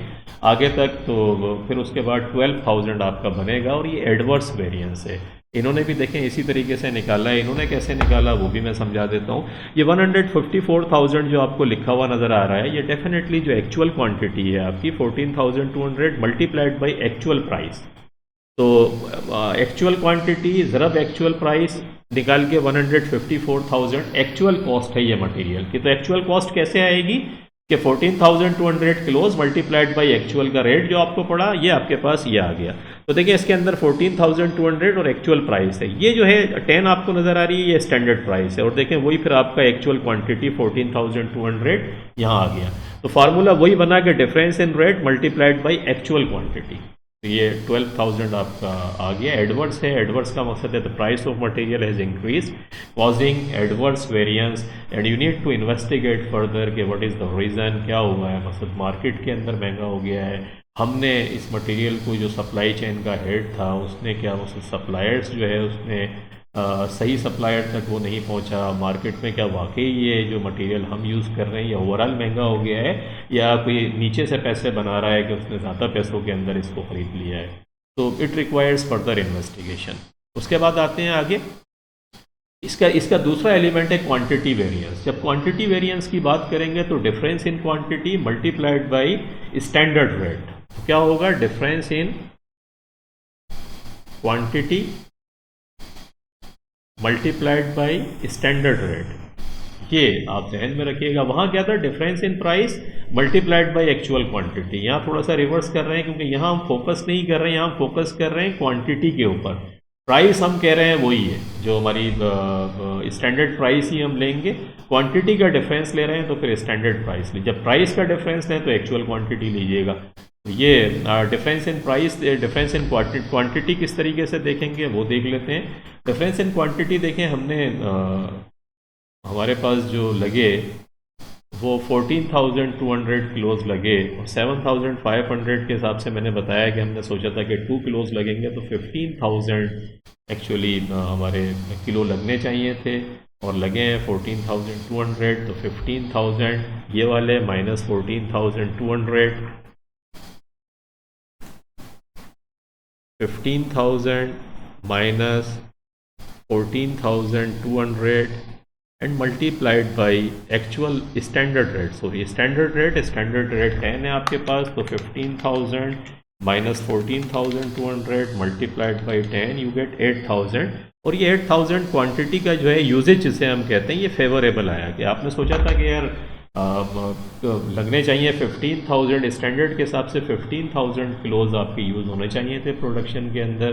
आगे तक तो फिर उसके बाद 12,000 आपका बनेगा। और ये एडवर्स वेरिएंस है, इन्होंने भी देखें इसी तरीके से निकाला है। इन्होंने कैसे निकाला वो भी मैं समझा देता हूँ। ये 154,000 जो आपको लिखा हुआ नज़र आ रहा है, ये डेफिनेटली जो एक्चुअल क्वांटिटी है आपकी 14,200 मल्टीप्लाइड बाई एक्चुअल प्राइस। तो एक्चुअल क्वांटिटी ज़रब एक्चुअल प्राइस निकाल के 154,000 एक्चुअल कॉस्ट है ये मटेरियल की। तो एक्चुअल कॉस्ट कैसे आएगी कि 14,200 किलोज मल्टीप्लाइड बाई एक्चुअल का रेट जो आपको पड़ा, ये आपके पास ये आ गया। तो देखिए इसके अंदर 14,200 और एक्चुअल प्राइस है। ये जो है 10 आपको नज़र आ रही है, ये स्टैंडर्ड प्राइस है। और देखें वही फिर आपका एक्चुअल क्वांटिटी 14,200 यहाँ आ गया। तो फार्मूला वही बना के difference in rate multiplied by actual quantity. तो ये 12,000 आपका आ गया। एडवर्स है, एडवर्स का मकसद है the price of material has increase causing adverse variance and you need to investigate further कि व्हाट इज़ द रीज़न, क्या हुआ है। मतलब मार्केट के अंदर महंगा हो गया है, हमने इस मटेरियल को जो सप्लाई चेन का हेड था उसने क्या, उस सप्लायर्स जो है उसने सही सप्लायर तक वो नहीं पहुंचा मार्केट में। क्या वाकई ये जो मटेरियल हम यूज़ कर रहे हैं ये ओवरऑल महंगा हो गया है, या कोई नीचे से पैसे बना रहा है कि उसने ज़्यादा पैसों के अंदर इसको ख़रीद लिया है। तो इट रिक्वायर्स फर्दर इन्वेस्टिगेशन। उसके बाद आते हैं आगे, इसका दूसरा एलिमेंट है क्वांटिटी वेरिएंस। जब क्वांटिटी वेरिएंस की बात करेंगे तो difference in quantity multiplied by standard rate. क्या होगा? Difference in quantity multiplied by standard rate. ये आप ध्यान में रखिएगा। वहाँ क्या था? Difference in price multiplied by actual quantity. यहाँ थोड़ा सा रिवर्स कर रहे हैं, क्योंकि यहाँ हम फोकस नहीं कर रहे हैं, यहाँ हम फोकस कर रहे हैं क्वांटिटी के ऊपर। प्राइस हम कह रहे हैं वही है जो हमारी स्टैंडर्ड प्राइस ही हम लेंगे, क्वांटिटी का डिफरेंस ले रहे हैं तो फिर स्टैंडर्ड प्राइस लीजिए। जब प्राइस का डिफरेंस लें तो एक्चुअल क्वांटिटी लीजिएगा। ये difference in price, difference in quantity किस तरीके से देखेंगे वो देख लेते हैं। डिफरेंस इन क्वांटिटी देखें, हमने हमारे पास जो लगे वो 14,200 किलोज लगे, और 7,500 के हिसाब से मैंने बताया कि हमने सोचा था कि 2 किलोज लगेंगे, तो 15,000 एक्चुअली हमारे किलो लगने चाहिए थे और लगे हैं 14,200। तो 15,000 ये वाले minus 14,200, 15,000 minus 14,200 and multiplied by actual standard rate. So ये स्टैंडर्ड रेट 10 है आपके पास, तो 15,000 minus 14,200 multiplied by 10 you get 8,000। और ये 8,000 क्वांटिटी का जो है यूजेज जिसे हम कहते हैं ये फेवरेबल आया कि आपने सोचा था कि यार लगने चाहिए 15,000, स्टैंडर्ड के हिसाब से 15,000 किलोज आपके यूज़ होने चाहिए थे प्रोडक्शन के अंदर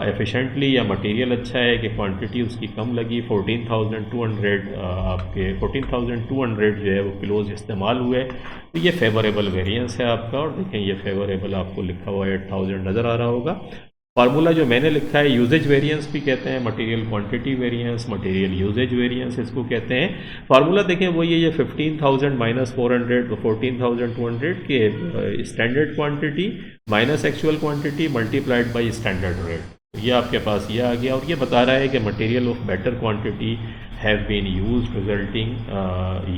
एफिशिएंटली, या मटेरियल अच्छा है कि क्वांटिटी उसकी कम लगी। 14,200 आपके 14,200 जो है वो किलोज इस्तेमाल हुए। तो ये फेवरेबल वेरिएंस है आपका। और देखें ये फेवरेबल आपको लिखा हुआ 8,000 नज़र आ रहा होगा। फार्मूला जो मैंने लिखा है यूजेज वेरिएंस भी कहते हैं, material quantity variance, material usages variance इसको कहते हैं। फार्मूला देखें वही है, ये 15,000 माइनस 400 तो 14,200 के standard quantity minus actual quantity multiplied by standard rate. ये आपके पास ये आ गया। और ये बता रहा है कि material of better quantity have been used resulting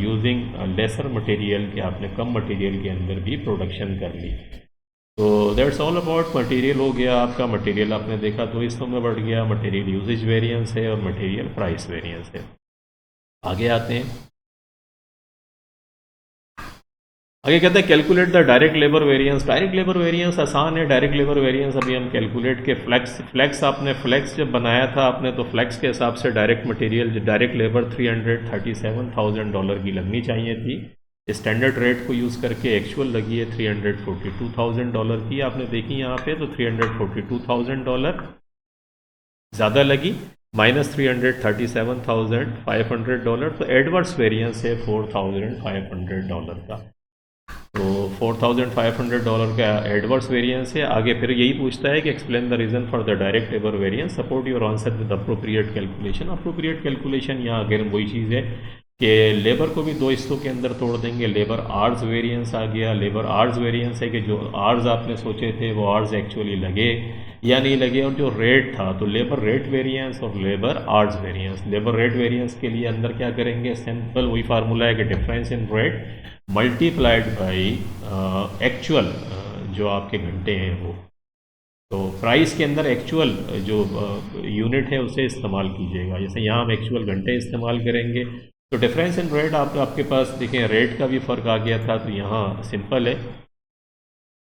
using lesser material, कि आपने कम मटेरियल के अंदर भी प्रोडक्शन कर ली। तो दैट्स ऑल अबाउट मटेरियल हो गया आपका। मटेरियल आपने देखा दो हिस्सों में बढ़ गया, मटेरियल यूजेज वेरिएंस है और मटेरियल प्राइस वेरिएंस है। आगे आते हैं, आगे कहते हैं calculate the direct labour variance. Direct labour variance आसान है। डायरेक्ट लेबर वेरिएंस अभी हम कैलकुलेट के फ्लैक्स आपने फ्लैक्स जब बनाया था आपने, तो फ्लैक्स के हिसाब से डायरेक्ट मटेरियल डायरेक्ट लेबर $337,000 की लगनी चाहिए थी। स्टैंडर्ड रेट को यूज़ करके एक्चुअल लगी है $342,000 की। आपने देखी यहाँ पे, तो $342,000 ज़्यादा लगी, माइनस $337,500। तो एडवर्स वेरिएंस है $4,500 का। तो $4,500 का एडवर्स वेरिएंस है। आगे फिर यही पूछता है कि explain the reason for the direct labour variance, support your answer with appropriate calculation. Appropriate calculation यहाँ अगर वही चीज़ है कि लेबर को भी दो हिस्सों के अंदर तोड़ देंगे। लेबर आवर्स वेरिएंस आ गया। लेबर आवर्स वेरिएंस है कि जो आवर्स आपने सोचे थे वो आवर्स एक्चुअली लगे, या नहीं लगे, और जो रेट था तो लेबर रेट वेरिएंस और labour hours variance. Labour rate variance के लिए अंदर क्या करेंगे, सिंपल वही फार्मूला है कि difference in rate multiplied by actual जो आपके घंटे हैं वो। तो प्राइस के अंदर एक्चुअल जो यूनिट है उसे इस्तेमाल कीजिएगा। जैसे यहाँ हम एक्चुअल घंटे इस्तेमाल करेंगे तो डिफरेंस इन रेट आपके पास देखें, रेट का भी फ़र्क आ गया था, तो यहाँ सिंपल है।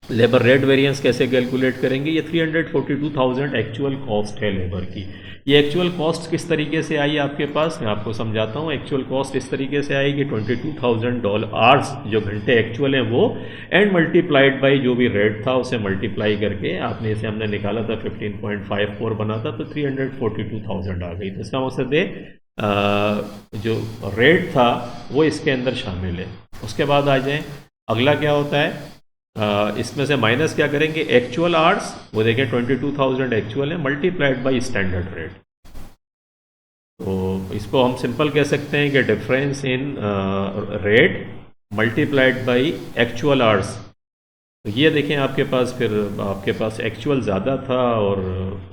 लेबर रेट वेरिएंस कैसे कैलकुलेट करेंगे, ये 342,000 एक्चुअल कॉस्ट है लेबर की। ये एक्चुअल कॉस्ट किस तरीके से आई आपके पास, मैं आपको समझाता हूँ। एक्चुअल कॉस्ट इस तरीके से आई कि $22,000 आवर्स जो घंटे एक्चुअल हैं वो, एंड मल्टीप्लाइड बाई जो भी रेट था उसे मल्टीप्लाई करके आपने, इसे हमने निकाला था 15.54 बना था, तो 342,000 आ गई। तो इसका मकसद है जो रेट था वो इसके अंदर शामिल है। उसके बाद आ जाएं, अगला क्या होता है, इसमें से माइनस क्या करेंगे, एक्चुअल आवर्स, वो देखें 22,000 एक्चुअल है मल्टीप्लाइड बाई स्टैंडर्ड रेट। तो इसको हम सिंपल कह सकते हैं कि difference in rate multiplied by actual hours. तो ये देखें आपके पास, फिर आपके पास एक्चुअल ज़्यादा था और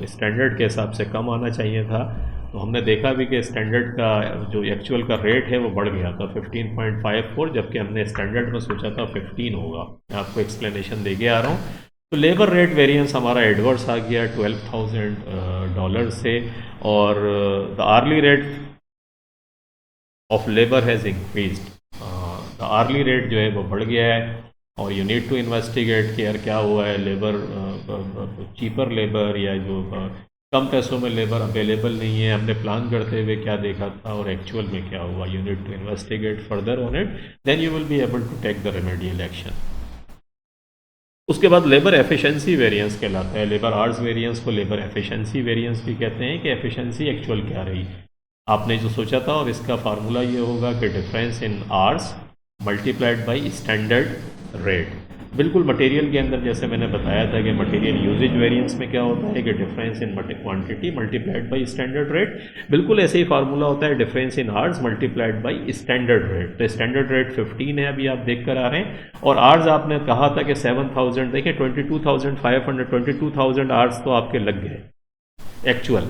स्टैंडर्ड के हिसाब से कम आना चाहिए था। तो हमने देखा भी कि स्टैंडर्ड का जो एक्चुअल का रेट है वो बढ़ गया था 15.54, जबकि हमने स्टैंडर्ड में सोचा था 15 होगा। मैं आपको एक्सप्लेनेशन दे के आ रहा हूँ। तो लेबर रेट वेरिएंस हमारा एडवर्स आ गया $12,000 से, और the hourly rate of labour has increased. The hourly rate जो है वो बढ़ गया है, और यू नीड टू इन्वेस्टिगेट कि यार क्या हुआ है, लेबर चीपर लेबर या जो कम पैसों में लेबर अवेलेबल नहीं है, हमने प्लान करते हुए क्या देखा था और एक्चुअल में क्या हुआ। You need to investigate further on it, then you will be able to take the remedial action. उसके बाद लेबर एफिशिएंसी वेरिएंस कहलाता है। लेबर आवर्स वेरिएंस को लेबर एफिशिएंसी वेरिएंस भी कहते हैं कि एफिशिएंसी एक्चुअल क्या रही आपने जो सोचा था, और इसका फार्मूला ये होगा कि difference in hours multiplied by standard rate. बिल्कुल मटेरियल के अंदर जैसे मैंने बताया था कि मटेरियल यूजेज वेरिएंस में क्या होता है कि difference in quantity multiplied by standard rate, बिल्कुल ऐसे ही फार्मूला होता है difference in hours multiplied by standard rate. तो स्टैंडर्ड रेट 15 है, अभी आप देख कर आ रहे हैं, और आवर्स आपने कहा था कि 7,000, देखिए 22,500, 22,000 आवर्स तो आपके लग गए एक्चुअल।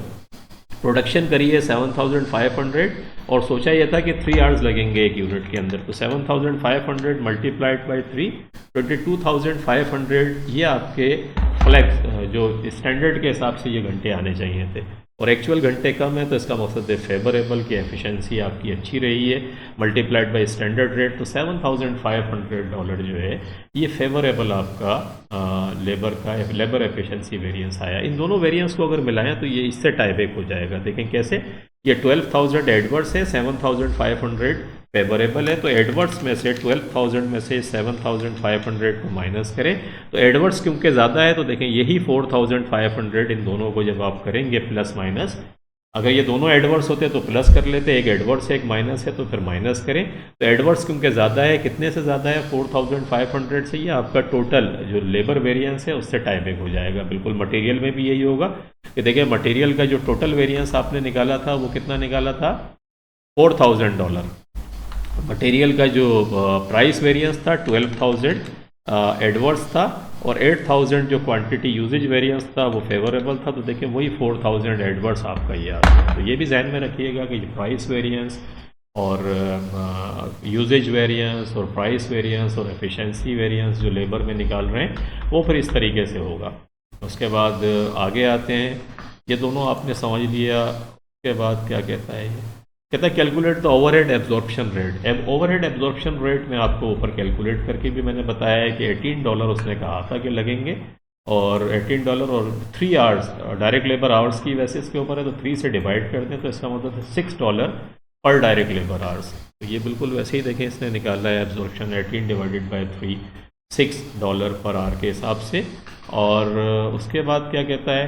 प्रोडक्शन करी है 7,500, और सोचा यह था कि 3 आवर्स लगेंगे एक यूनिट के अंदर। तो 7,500 मल्टीप्लाइड बाई 3, 22,500 ये आपके फ्लेक्स जो स्टैंडर्ड के हिसाब से ये घंटे आने चाहिए थे, और एक्चुअल घंटे कम है, तो इसका मकसद है फेवरेबल की एफिशिएंसी आपकी अच्छी रही है मल्टीप्लाइड बाई स्टैंडर्ड रेट। तो $7,500 जो है ये फेवरेबल आपका लेबर एफिशिएंसी वेरिएंस आया। इन दोनों वेरिएंस को अगर मिलाएं तो ये इससे टाइबैक हो जाएगा। देखें कैसे, ये 12,000 एडवर्स है, 7,500 फेवरेबल है। तो एडवर्स में से 12,000 में से 7,500 को माइनस करें, तो एडवर्स क्योंकि ज़्यादा है, तो देखें यही 4,500 इन दोनों को जब आप करेंगे प्लस माइनस, अगर ये दोनों एडवर्स होते तो प्लस कर लेते, एक एडवर्स है एक माइनस है तो फिर माइनस करें। तो एडवर्स क्योंकि ज़्यादा है, कितने से ज़्यादा है, 4,500 से, ये आपका टोटल जो लेबर वेरिएंस है उससे टाइबैक हो जाएगा। बिल्कुल मटेरियल में भी यही होगा कि देखिए मटेरियल का जो टोटल वेरिएंस आपने निकाला था वो कितना निकाला था, $4,000। मटेरियल का जो प्राइस वेरिएंस था 12,000 एडवर्स था, और 8,000 जो क्वांटिटी यूजेज वेरिएंस था वो फेवरेबल था। तो देखिए वही 4,000 एडवर्स आपका ये आ गया। तो ये भी ध्यान में रखिएगा कि प्राइस वेरिएंस और यूजेज वेरिएंस और प्राइस वेरिएंस और एफिशिएंसी वेरिएंस जो लेबर में निकाल रहे हैं वो फिर इस तरीके से होगा। उसके बाद आगे आते हैं, ये दोनों आपने समझ लिया। उसके बाद क्या कहता है, ये कहता है calculate the overhead absorption rate. अब ओवरहेड एब्जॉर्प्शन रेट में आपको ऊपर कैलकुलेट करके भी मैंने बताया है कि $18 उसने कहा था कि लगेंगे, और $18 और 3 आवर्स डायरेक्ट लेबर आवर्स की वैसे इसके ऊपर है, तो 3 से डिवाइड करते हैं तो इसका मतलब है $6 पर डायरेक्ट लेबर आवर्स। तो ये बिल्कुल वैसे ही देखें इसने निकाला है absorption 18 divided by 3, $6 per hour के हिसाब से। और उसके बाद क्या कहता है,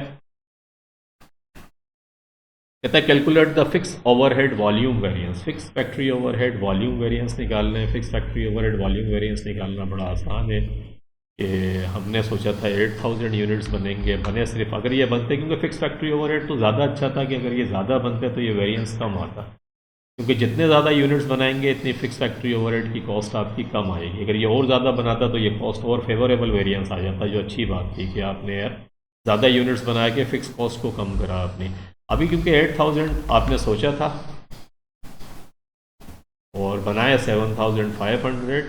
कहता है calculate the fix overhead volume variance. Fix factory overhead volume variance निकालना है। Fix factory overhead volume variance निकालना बड़ा आसान है कि हमने सोचा था 8,000 यूनिट्स बनेंगे, बने सिर्फ, अगर ये बनते, क्योंकि फिक्स फैक्ट्री ओवरहेड तो ज़्यादा अच्छा था कि अगर ये ज़्यादा बनते तो ये वेरिएंस कम आता, क्योंकि जितने ज़्यादा यूनिट्स बनाएंगे इतनी फिक्स फैक्ट्री ओवरहेड की कॉस्ट आपकी कम आएगी। अगर ये और ज़्यादा बनाता तो ये कॉस्ट और फेवरेबल वेरिएंस आ जाता, जो अच्छी बात थी कि आपने यार ज़्यादा यूनिट्स बना के फिक्स कॉस्ट को कम करा आपने। अभी क्योंकि 8000 आपने सोचा था और बनाया 7500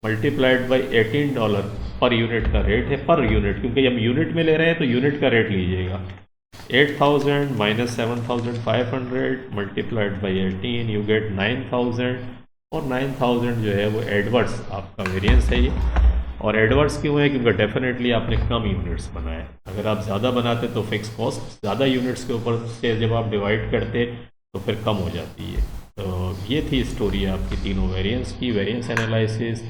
मल्टीप्लाइड बाई $18 पर यूनिट का रेट है, पर यूनिट, क्योंकि हम यूनिट में ले रहे हैं तो यूनिट का रेट लीजिएगा। 8000 minus 7500 multiplied by 18 you get 9000, और 9000 जो है वो एडवर्स आपका वेरिएंस है ये। और एडवर्स क्यों है? क्योंकि डेफिनेटली आपने कम यूनिट्स बनाए। अगर आप ज़्यादा बनाते तो फिक्स कॉस्ट ज़्यादा यूनिट्स के ऊपर से जब आप डिवाइड करते तो फिर कम हो जाती है। तो ये थी स्टोरी आपकी तीनों वेरिएंस की। Variance analysis,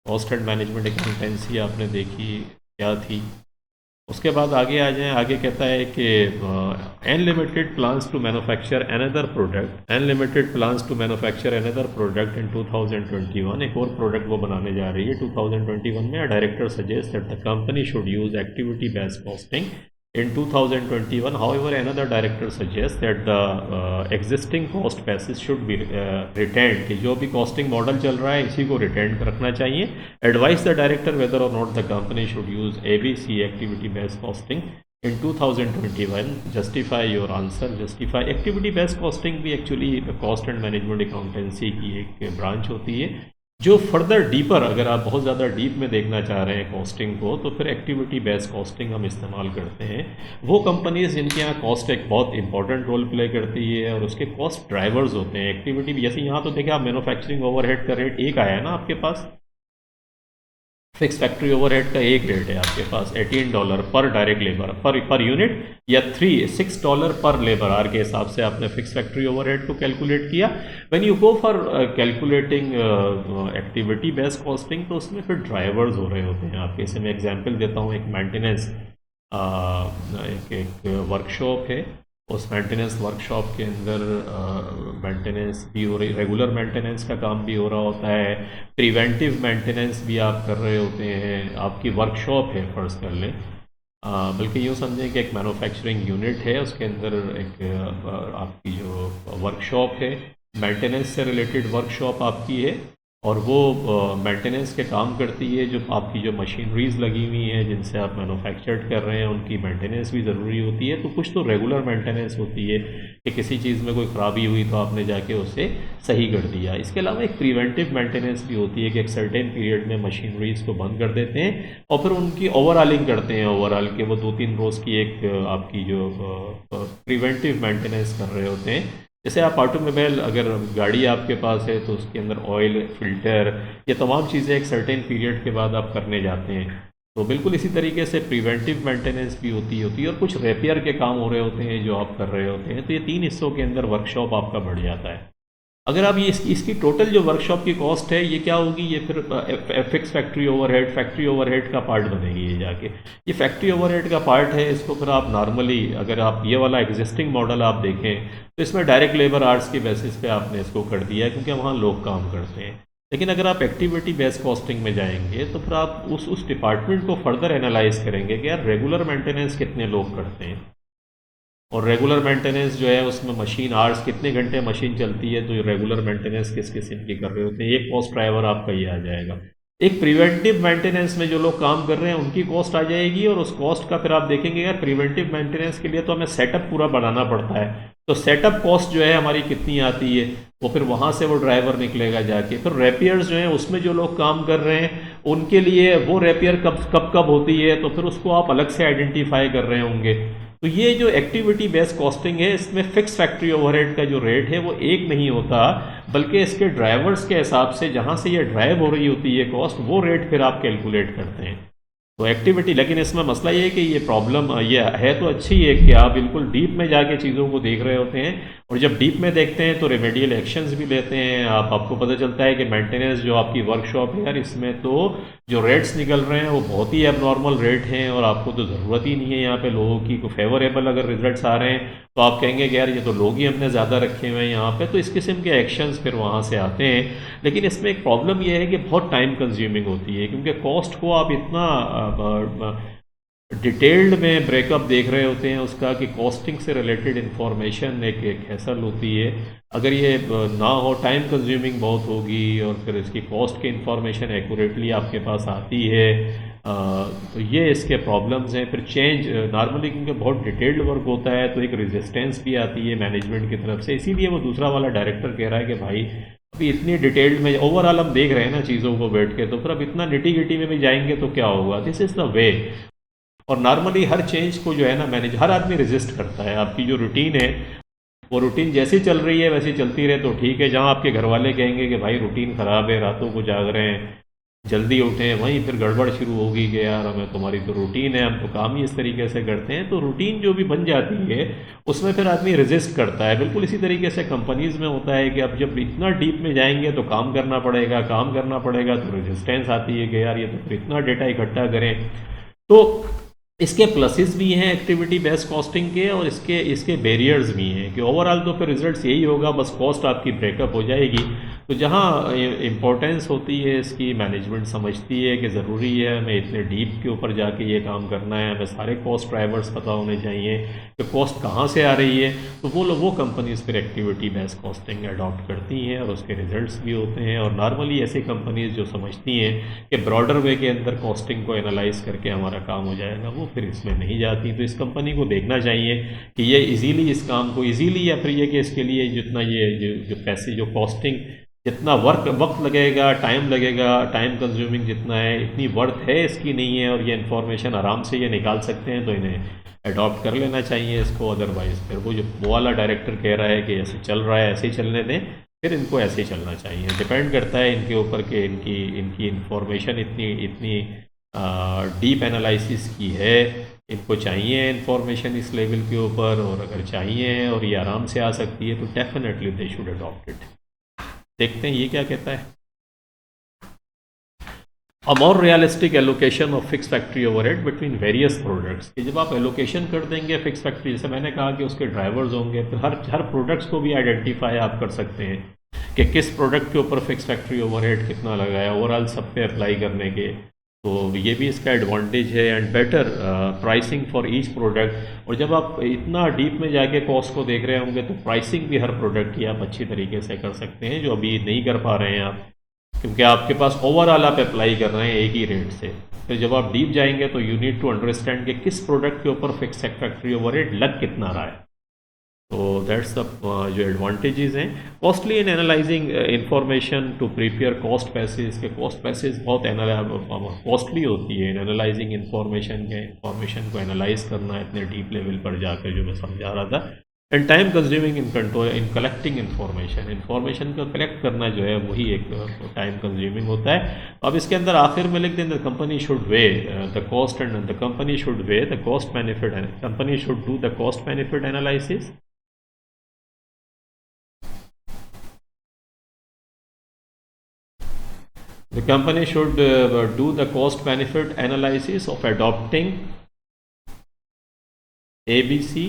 cost and management accountancy आपने देखी क्या थी। उसके बाद आगे आ जाएं। आगे कहता है कि unlimited plans to manufacture another product, unlimited plans to manufacture another product in 2021। एक और प्रोडक्ट वो बनाने जा रही है 2021 में। Director suggest that the company should use activity based costing in 2021. However, another director suggests that the existing cost basis should be retained, कि जो भी कॉस्टिंग मॉडल चल रहा है इसी को रिटेन रखना चाहिए। Advise the director whether or not the company should use ABC activity based costing in 2021। Justify your answer. Justify activity based costing भी actually cost and management accountancy की एक ब्रांच होती है जो फर्दर डीपर, अगर आप बहुत ज़्यादा डीप में देखना चाह रहे हैं कॉस्टिंग को, तो फिर एक्टिविटी बेस्ड कॉस्टिंग हम इस्तेमाल करते हैं। वो कंपनीज जिनके यहाँ कॉस्ट एक बहुत इंपॉर्टेंट रोल प्ले करती है और उसके कॉस्ट ड्राइवर्स होते हैं एक्टिविटी भी। जैसे यहाँ तो देखिए आप मैन्युफैक्चरिंग ओवरहेड का रेट एक आया है ना आपके पास, फिक्स फैक्ट्री ओवरहेड का एक रेट है आपके पास $18 पर डायरेक्ट लेबर पर यूनिट, या $6 पर लेबर आर के हिसाब से आपने फिक्स फैक्ट्री ओवरहेड को कैलकुलेट किया। When you go for calculating activity based costing तो उसमें फिर ड्राइवर्स हो रहे होते हैं आपके। इसे मैं एग्जांपल देता हूँ। एक मेंटेनेंस, एक वर्कशॉप है, उस मेंटेनेंस वर्कशॉप के अंदर मेंटेनेंस भी हो रही, रेगुलर मेंटेनेंस का काम भी हो रहा होता है, प्रिवेंटिव मेंटेनेंस भी आप कर रहे होते हैं। आपकी वर्कशॉप है फर्ज कर लें, बल्कि यूँ समझें कि एक मैन्युफैक्चरिंग यूनिट है, उसके अंदर एक आपकी जो वर्कशॉप है, मेंटेनेंस से रिलेटेड वर्कशॉप आपकी है, और वो मेंटेनेंस के काम करती है। जो आपकी जो मशीनरीज लगी हुई हैं जिनसे आप मैन्युफैक्चर्ड कर रहे हैं उनकी मेंटेनेंस भी ज़रूरी होती है। तो कुछ तो रेगुलर मेंटेनेंस होती है कि किसी चीज़ में कोई ख़राबी हुई तो आपने जाके उसे सही कर दिया। इसके अलावा एक प्रिवेंटिव मेंटेनेंस भी होती है कि एक सर्टेन पीरियड में मशीनरीज को बंद कर देते हैं और फिर उनकी ओवरऑलिंग करते हैं। ओवरऑल के वो 2-3 रोज़ की एक आपकी जो प्रिवेंटिव मेंटेनेंस कर रहे होते हैं। जैसे आप ऑटोमोबाइल, अगर गाड़ी आपके पास है तो उसके अंदर ऑयल, फिल्टर, ये तमाम चीज़ें एक सर्टेन पीरियड के बाद आप करने जाते हैं। तो बिल्कुल इसी तरीके से प्रिवेंटिव मेंटेनेंस भी होती है और कुछ रिपेयर के काम हो रहे होते हैं जो आप कर रहे होते हैं। तो ये 3 हिस्सों के अंदर वर्कशॉप आपका बढ़ जाता है। अगर आप ये इसकी टोटल जो वर्कशॉप की कॉस्ट है ये क्या होगी, ये फिर फिक्स फैक्ट्री ओवरहेड का पार्ट बनेगी ये जाके। ये फैक्ट्री ओवरहेड का पार्ट है, इसको फिर आप नॉर्मली, अगर आप ये वाला एग्जिस्टिंग मॉडल आप देखें तो इसमें डायरेक्ट लेबर आवर्स की बेसिस पे आपने इसको कर दिया है क्योंकि वहाँ लोग काम करते हैं। लेकिन अगर आप एक्टिविटी बेस्ड कॉस्टिंग में जाएंगे तो फिर आप उस डिपार्टमेंट को फर्दर एनालाइज करेंगे कि यार रेगुलर मेंटेनेंस कितने लोग करते हैं, और रेगुलर मेंटेनेंस जो है उसमें मशीन आवर्स, कितने घंटे मशीन चलती है, तो ये रेगुलर मेंटेनेंस किस किस्म की कर रहे होते हैं। एक कॉस्ट ड्राइवर आपका ये आ जाएगा। एक प्रिवेंटिव मेंटेनेंस में जो लोग काम कर रहे हैं उनकी कॉस्ट आ जाएगी, और उस कॉस्ट का फिर आप देखेंगे यार प्रिवेंटिव मेंटेनेंस के लिए तो हमें सेटअप पूरा बनाना पड़ता है, तो सेटअप कॉस्ट जो है हमारी कितनी आती है, वो फिर वहाँ से वो ड्राइवर निकलेगा जाके। फिर रेपियर्स जो हैं उसमें जो लोग काम कर रहे हैं उनके लिए वो रेपियर कब होती है, तो फिर उसको आप अलग से आइडेंटिफाई कर रहे होंगे। तो ये जो एक्टिविटी बेस्ड कॉस्टिंग है इसमें फिक्स फैक्ट्री ओवरहेड का जो रेट है वो एक नहीं होता, बल्कि इसके ड्राइवर्स के हिसाब से जहाँ से ये ड्राइव हो रही होती है कॉस्ट, वो रेट फिर आप कैलकुलेट करते हैं। तो एक्टिविटी, लेकिन इसमें मसला ये है कि ये प्रॉब्लम ये है तो अच्छी है कि आप बिल्कुल डीप में जाके चीज़ों को देख रहे होते हैं, और जब डीप में देखते हैं तो रेमेडियल एक्शंस भी लेते हैं। आपको पता चलता है कि मेंटेनेंस जो आपकी वर्कशॉप है यार, इसमें तो जो रेट्स निकल रहे हैं वो बहुत ही एबनॉर्मल रेट हैं, और आपको तो ज़रूरत ही नहीं है यहाँ पे लोगों की। को फेवरेबल अगर रिजल्ट्स आ रहे हैं तो आप कहेंगे कि यार ये तो लोग ही हमने ज़्यादा रखे हुए हैं यहाँ पे, तो इस किस्म के एक्शंस फिर वहाँ से आते हैं। लेकिन इसमें एक प्रॉब्लम ये है कि बहुत टाइम कंज्यूमिंग होती है, क्योंकि कॉस्ट को आप इतना डिटेल्ड में ब्रेकअप देख रहे होते हैं उसका कि कॉस्टिंग से रिलेटेड इंफॉर्मेशन एक हैसल होती है। अगर ये ना हो, टाइम कंज्यूमिंग बहुत होगी, और फिर इसकी कॉस्ट की इंफॉर्मेशन एक्यूरेटली आपके पास आती है तो ये इसके प्रॉब्लम्स हैं। फिर चेंज नॉर्मली क्योंकि बहुत डिटेल्ड वर्क होता है तो एक रेजिस्टेंस भी आती है मैनेजमेंट की तरफ से, इसीलिए वो दूसरा वाला डायरेक्टर कह रहा है कि भाई अभी इतनी डिटेल्ड में ओवरऑल हम देख रहे हैं ना चीज़ों को बैठ के, तो फिर अब इतना निटी गिटी में भी जाएंगे तो क्या होगा। This is the way. और नॉर्मली हर चेंज को जो है ना मैनेज हर आदमी रेजिस्ट करता है। आपकी जो रूटीन है वो रूटीन जैसी चल रही है वैसी चलती रहे तो ठीक है। जहाँ आपके घर वाले कहेंगे कि भाई रूटीन ख़राब है, रातों को जाग रहे हैं, जल्दी उठें, वहीं फिर गड़बड़ शुरू होगी कि यार हमें तुम्हारी तो रूटीन है, हम तो काम ही इस तरीके से करते हैं। तो रूटीन जो भी बन जाती है उसमें फिर आदमी रेजिस्ट करता है। बिल्कुल इसी तरीके से कंपनीज़ में होता है कि अब जब इतना डीप में जाएंगे तो काम करना पड़ेगा, काम करना पड़ेगा तो रेजिस्टेंस आती है कि यार ये तो फिर इतना डेटा इकट्ठा करें। तो इसके प्लसेस भी हैं एक्टिविटी बेस्ड कॉस्टिंग के, और इसके इसके बैरियर्स भी हैं कि ओवरऑल तो फिर रिजल्ट्स यही होगा, बस कॉस्ट आपकी ब्रेकअप हो जाएगी। तो जहाँ इम्पोर्टेंस होती है इसकी, मैनेजमेंट समझती है कि ज़रूरी है हमें इतने डीप के ऊपर जाके ये काम करना है, हमें सारे कॉस्ट ड्राइवर्स पता होने चाहिए कि कॉस्ट कहाँ से आ रही है, तो वो कंपनीज़ फिर एक्टिविटी बेस्ड कॉस्टिंग अडॉप्ट करती हैं और उसके रिजल्ट्स भी होते हैं। और नॉर्मली ऐसी कंपनीज़ जो समझती हैं कि ब्रॉडर वे के अंदर कॉस्टिंग को एनालाइज करके हमारा काम हो जाएगा, वो फिर इसमें नहीं जाती। तो इस कंपनी को देखना चाहिए कि ये इजीली इस काम को इजीली, या फिर ये कि इसके लिए जितना ये जो पैसे जो कॉस्टिंग जितना वक्त लगेगा, टाइम लगेगा, टाइम कंज्यूमिंग जितना है, इतनी वर्थ है इसकी नहीं है, और ये इन्फॉर्मेशन आराम से ये निकाल सकते हैं तो इन्हें अडॉप्ट कर लेना चाहिए इसको। अदरवाइज़ फिर वो वाला डायरेक्टर कह रहा है कि ऐसे चल रहा है ऐसे ही चलने दें, फिर इनको ऐसे ही चलना चाहिए। डिपेंड करता है इनके ऊपर कि इनकी इन्फॉर्मेशन इतनी डीप एनालिसिस की है, इनको चाहिए इन्फॉर्मेशन इस लेवल के ऊपर, और अगर चाहिए और ये आराम से आ सकती है तो definitely they should adopt it. देखते हैं ये क्या कहता है। A more realistic allocation of fix factory overhead between various products, कि जब आप एलोकेशन कर देंगे फिक्स फैक्ट्री, जैसे मैंने कहा कि उसके ड्राइवर्स होंगे, फिर हर प्रोडक्ट्स को भी आइडेंटिफाई आप कर सकते हैं कि किस प्रोडक्ट के ऊपर फिक्स फैक्ट्री ओवरहेड कितना लगा है, ओवरऑल सब पे अप्लाई करने के। तो ये भी इसका एडवांटेज है। And better pricing for each product, और जब आप इतना डीप में जाके कॉस्ट को देख रहे होंगे तो प्राइसिंग भी हर प्रोडक्ट की आप अच्छी तरीके से कर सकते हैं, जो अभी नहीं कर पा रहे हैं आप, क्योंकि आपके पास ओवरऑल आप अप्लाई कर रहे हैं एक ही रेट से। फिर जब आप डीप जाएंगे तो यू नीड टू अंडरस्टैंड कि किस प्रोडक्ट के ऊपर फिक्स फैक्ट्री ओवरहेड लग कितना रहा है। तो दैट्स द जो एडवांटेजेस हैं। Costly in analysing information to prepare cost passages, के कॉस्ट पैसेज बहुत कॉस्टली होती है इन एनालाइजिंग इंफॉर्मेशन को एनालाइज करना इतने डीप लेवल पर जाकर, जो मैं समझा रहा था। And time consuming in control in collecting information को कलेक्ट करना जो है वही एक टाइम कंज्यूमिंग होता है। अब इसके अंदर आखिर में लिख दें the company should way the cost and the company should way the cost benefit, company should do the cost benefit analysis. The company should do the cost benefit analysis of adopting ABC,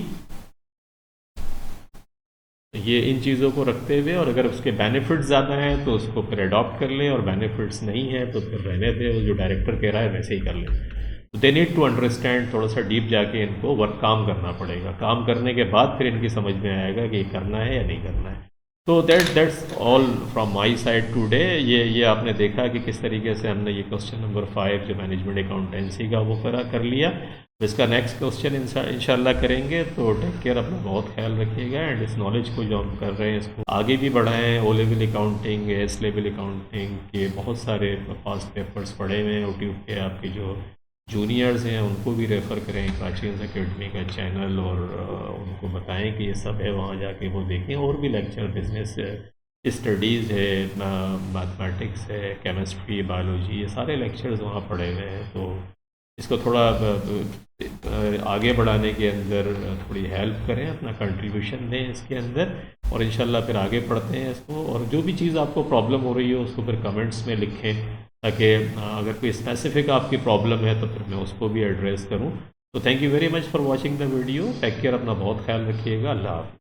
ये इन चीज़ों को रखते हुए, और अगर उसके benefits ज़्यादा हैं तो उसको फिर अडॉप्ट कर लें, और बेनिफिट्स नहीं है तो फिर रहने दें, वो जो डायरेक्टर कह रहा है वैसे ही कर लें। तो दे नीड टू अंडरस्टैंड, थोड़ा सा डीप जाके इनको काम करना पड़ेगा। काम करने के बाद फिर इनकी समझ में आएगा कि करना है या नहीं करना है। तो that's all from my side today. ये आपने देखा कि किस तरीके से हमने ये क्वेश्चन नंबर 5 जो मैनेजमेंट अकाउंटेंसी का वो कर लिया। इसका नेक्स्ट क्वेश्चन इंशाल्लाह करेंगे। तो टेक केयर, अपना बहुत ख्याल रखिएगा, एंड इस नॉलेज को जो हम कर रहे हैं इसको आगे भी बढ़ाएं। O level accounting, S level accounting के बहुत सारे पास्ट पेपर्स पढ़े हुए हैं यूट्यूब पे, आपके जो जूनियर्स हैं उनको भी रेफ़र करें क्राचीज एकेडमी का चैनल, और उनको बताएं कि ये सब है, वहाँ जाके वो देखें। और भी लेक्चर बिजनेस स्टडीज़ है, मैथमेटिक्स है, केमिस्ट्री, बायोलॉजी, ये सारे लेक्चर्स वहाँ पढ़े हुए हैं। तो इसको थोड़ा आगे बढ़ाने के अंदर थोड़ी हेल्प करें, अपना कंट्रीब्यूशन दें इसके अंदर, और इंशाल्लाह फिर आगे पढ़ते हैं इसको। और जो भी चीज़ आपको प्रॉब्लम हो रही हो उसको फिर कमेंट्स में लिखें, ताकि अगर कोई स्पेसिफिक आपकी प्रॉब्लम है तो फिर मैं उसको भी एड्रेस करूं। तो thank you very much for watching the video. Take care, अपना बहुत ख्याल रखिएगा। अल्लाह हाफ़िज़।